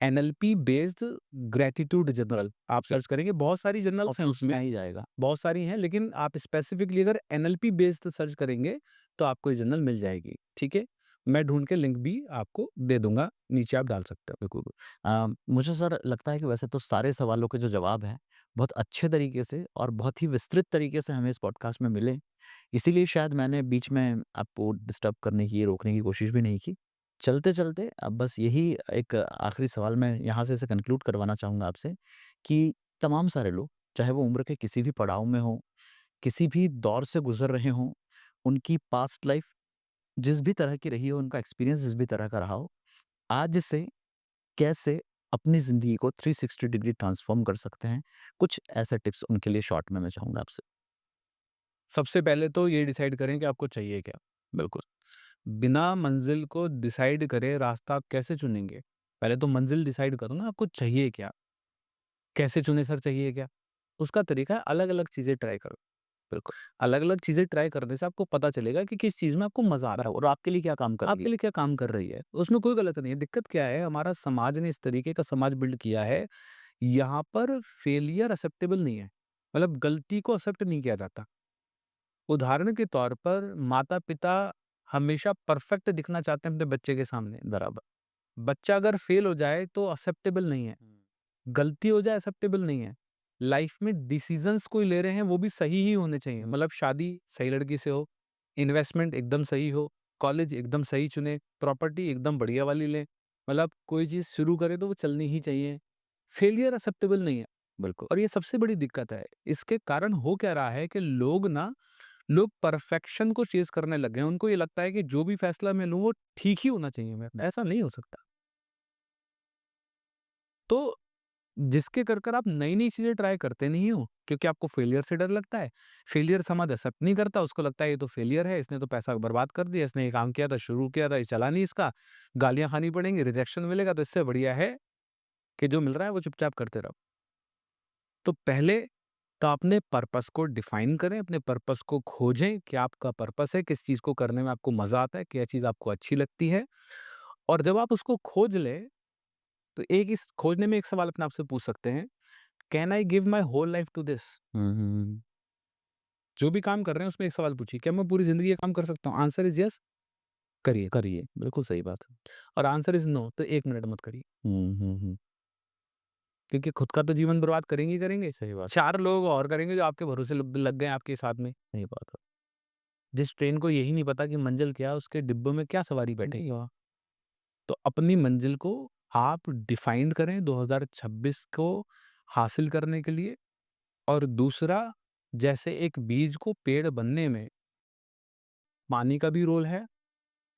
एनएलपी बेस्ड ग्रैटिट्यूड जर्नल आप ओके, सर्च करेंगे, बहुत सारी जर्नल्स हैं ऑप्शंस में उसमें, आ ही जाएगा। बहुत सारी हैं, लेकिन आप स्पेसिफिकली अगर एनएलपी बेस्ड सर्च करेंगे, तो आपको ये जर्नल मिल जाएगी, ठीक है? मैं ढूँढ के लिंक भी आपको दे दूँगा, नीचे आप डाल सकते हो। बिल्कुल। मुझे सर लगता है कि वैसे तो सारे सवालों के जो जवाब हैं, बहुत अच्छे तरीके से और बहुत ही विस्तृत तरीके से हमें इस पॉडकास्ट में मिले। इसीलिए शायद मैंने बीच में आपको डिस्टर्ब करने की, रोकने की कोशिश भी नहीं की। चलते-चलते अब बस यही एक आखिरी सवाल मैं यहाँ से इसे कंक्लूड करवाना चाहूँगा आपसे कि तमाम सारे लोग, चाहे वो उम्र के किसी भी पड़ाव में हों, किसी भी दौर से गुज़र रहे हों, उनकी पास्ट लाइफ़ जिस भी तरह की रही हो, उनका एक्सपीरियंस जिस भी तरह का रहा हो, आज से कैसे अपनी ज़िंदगी को 360 डिग्री ट्रांसफ़ॉर्म कर सकते हैं? कुछ ऐसे टिप्स उनके लिए शॉर्ट में मैं चाहूँगा आपसे। सबसे पहले तो ये डिसाइड करें कि आपको चाहिए क्या? बिल्कुल। बिना मंज़िल को डिसाइड करे रास्ता आप कैसे चुनेंगे? पहले तो मंज़िल डिसाइड करो ना, आपको चाहिए क्या? कैसे चुनें सर चाहिए क्या? उसका तरीका है अलग-अलग चीज़ें ट्राई करो। बिल्कुल, अलग-अलग चीज़ें ट्राई करने से आपको पता चलेगा कि किस चीज़ में आपको मज़ा आ रहा है। बराबर और आपके लिए क्या काम कर रही आपके है? लिए क्या काम कर रही है, उसमें कोई गलत नहीं है। दिक्कत क्या है, हमारा समाज ने इस तरीके का समाज बिल्ड किया है, यहाँ पर फेलियर एक्सेप्टेबल नहीं है। मतलब गलती को एक्सेप्ट नहीं किया जाता। उदाहरण के तौर पर माता-पिता हमेशा परफेक्ट दिखना चाहते हैं अपने बच्चे के सामने। बराबर। बच्चा अगर फेल हो जाए तो एक्सेप्टेबल नहीं है, हुँ। गलती हो जाए एक्सेप्टेबल नहीं है। लाइफ में डिसीज़न्स कोई ले रहे हैं वो भी सही ही होने चाहिए। मतलब शादी सही लड़की से हो, इन्वेस्टमेंट एकदम सही हो, कॉलेज एकदम सही चुनें, प्रॉपर्टी एकदम बढ़िया वाली लें। मतलब कोई चीज़ शुरू करें तो वो चलनी ही चाहिए। फेलियर एक्सेप्टेबल नहीं है बिल्कुल, और ये सबसे बड़ी दिक्कत है। इसके कारण हो क्या रहा है कि लोग परफेक्शन को चेज़ करने लग गए हैं। उनको ये लगता है कि जो भी फैसला मैं लूँ वो ठीक ही होना चाहिए मेरा। ऐसा नहीं हो सकता। तो जिसके कर आप नई-नई चीज़ें ट्राई करते नहीं हो, क्योंकि आपको फेलियर से डर लगता है। फेलियर समाज एक्सेप्ट नहीं करता, उसको लगता है ये तो फेलियर है, इसने तो पैसा बर्बाद कर दिया, इसने ये काम किया था, शुरू किया था, ये चला नहीं इसका, गालियाँ खानी पड़ेंगी, रिजेक्शन मिलेगा, तो इससे बढ़िया है कि जो मिल रहा है वो चुपचाप करते रहो। तो पहले तो अपने पर्पस को डिफाइन करें, अपने पर्पस को खोजें, क्या आपका पर्पस है, किस चीज़ को करने में आपको मज़ा आता है, क्या चीज़ आपको अच्छी लगती है। और जब आप उसको खोज लें, तो एक इस खोजने में एक सवाल अपने आप से पूछ सकते हैं, can I give my whole life to this? Hmm, hmm, hmm. जो भी काम कर रहे हैं उसमें एक सवाल पूछिए, क्या मैं पूरी ज़िंदगी ये काम कर सकता हूँ? आंसर इज़ यस, करिए। करिए, बिल्कुल सही बात है। और आंसर इज़ नो, तो 1 मिनट मत करिए। हुँ, हुँ, हुँ। क्योंकि खुद का तो जीवन बर्बाद करेंगे ही करेंगे। सही बात 4 लोग और करेंगे जो आपके भरोसे लग लग गए हैं आपके साथ में। सही बात है। जिस ट्रेन को यही नहीं पता कि मंज़िल क्या है, उसके डिब्बों में क्या सवारी बैठेगी जी। वहाँ। तो अपनी मंज़िल को आप डिफाइन करें 2026 को हासिल करने के लिए। और दूसरा, जैसे एक बीज को पेड़ बनने में पानी का भी रोल है,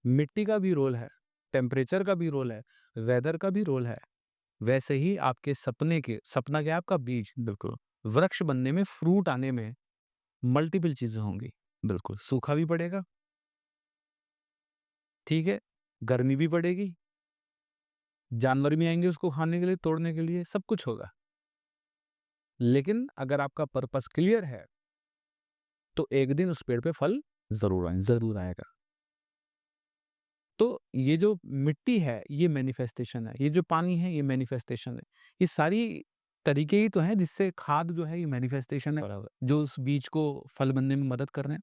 मिट्टी का भी रोल है, टेम्परेचर का भी रोल है, वेदर का भी रोल है, वैसे ही आपके सपना क्या है आपका बीज, बिल्कुल, वृक्ष बनने में, फ्रूट आने में मल्टीपल चीज़ें होंगी। बिल्कुल। सूखा भी पड़ेगा, ठीक है? गर्मी भी पड़ेगी, जानवर भी आएँगे उसको खाने के लिए, तोड़ने के लिए, सब कुछ होगा। लेकिन अगर आपका पर्पस क्लियर है, तो एक दिन उस पेड़ पे फल ज़रूर आएँ। ज़रूर आएगा। तो ये जो मिट्टी है, ये मैनिफेस्टेशन है, ये जो पानी है, ये मैनिफेस्टेशन है। ये सारी तरीके ही तो हैं जिससे खाद जो है ये मैनिफेस्टेशन है, बराबर। जो उस बीज को फल बनने में मदद कर रहे हैं।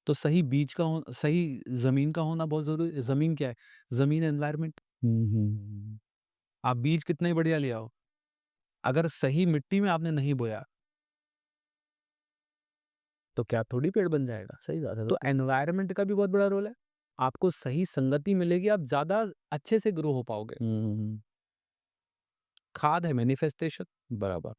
तो सही बीज का हो सही ज़मीन का होना बहुत ज़रूरी है। ज़मीन क्या है? ज़मीन एनवायरनमेंट। हुँ, हुँ, हुँ। आप बीज कितना ही बढ़िया ले आओ, अगर सही मिट्टी में आपने नहीं बोया, तो क्या थोड़ी पेड़ बन जाएगा? सही बात है। तो एनवायरनमेंट का भी बहुत बड़ा रोल है। आपको सही संगति मिलेगी, आप ज़्यादा अच्छे से ग्रो हो पाओगे। हुँ। खाद है मैनिफेस्टेशन, बराबर,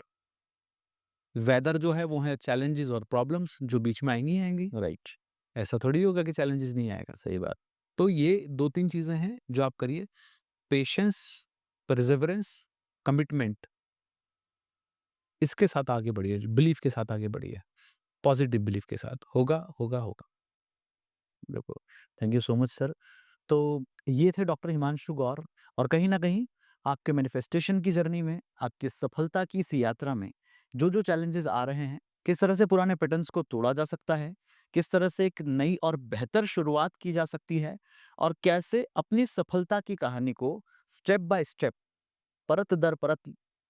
वेदर जो है वो है चैलेंजेस और प्रॉब्लम्स जो बीच में आएँगी ही आएँगी। राइट, ऐसा थोड़ी होगा कि चैलेंजेस नहीं आएगा। सही बात। तो ये 2-3 चीज़ें हैं जो आप करिए, पेशेंस, परसेवरेंस, कमिटमेंट, इसके साथ आगे बढ़िए, बिलीफ के साथ आगे बढ़िए, पॉजिटिव बिलीफ के साथ। होगा, होगा, होगा। बिल्कुल, thank you so much sir. तो ये थे डॉक्टर हिमांशु गौर और कहीं न कहीं आपके मैनिफेस्टेशन की जर्नी में, आपकी सफलता की इस यात्रा में जो-जो चैलेंजेज़ आ रहे हैं, किस तरह से पुराने पैटर्न्स को तोड़ा जा सकता है, किस तरह से एक नई और बेहतर शुरुआत की जा सकती है और कैसे अपनी सफलता की कहानी को स्टेप बाय स्टेप, परत दर परत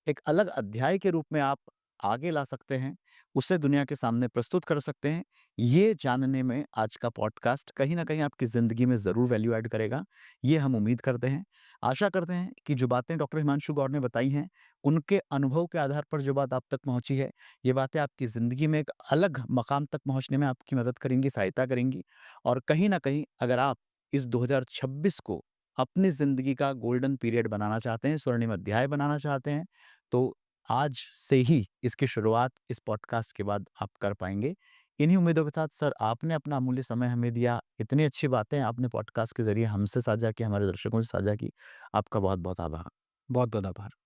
एक अलग अध्याय के रूप में आप आगे ला सकते हैं, उसे दुनिया के सामने प्रस्तुत कर सकते हैं। ये जानने में आज का पॉडकास्ट कहीं न कहीं आपकी ज़िंदगी में ज़रूर वैल्यू ऐड करेगा, ये हम उम्मीद करते हैं। आशा करते हैं कि जो बातें डॉक्टर हिमांशु गौर ने बताई हैं, उनके अनुभव के आधार पर जो बात आप तक पहुँची है, ये बातें आपकी ज़िंदगी में एक अलग मकाम तक पहुँचने में आपकी मदद करेंगी, सहायता करेंगी और कहीं न कहीं अगर आप इस 2026 को अपनी ज़िंदगी का गोल्डन पीरियड बनाना चाहते हैं, स्वर्णिम अध्याय बनाना चाहते हैं, तो आज से ही इसकी शुरुआत इस पॉडकास्ट के बाद आप कर पाएँगे। इन्हीं उम्मीदों के साथ सर आपने अपना अमूल्य समय हमें दिया, इतनी अच्छी बातें आपने पॉडकास्ट के ज़रिए हमसे साझा की, हमारे दर्शकों से साझा की। आपका बहुत-बहुत आभार। बहुत-बहुत आभार।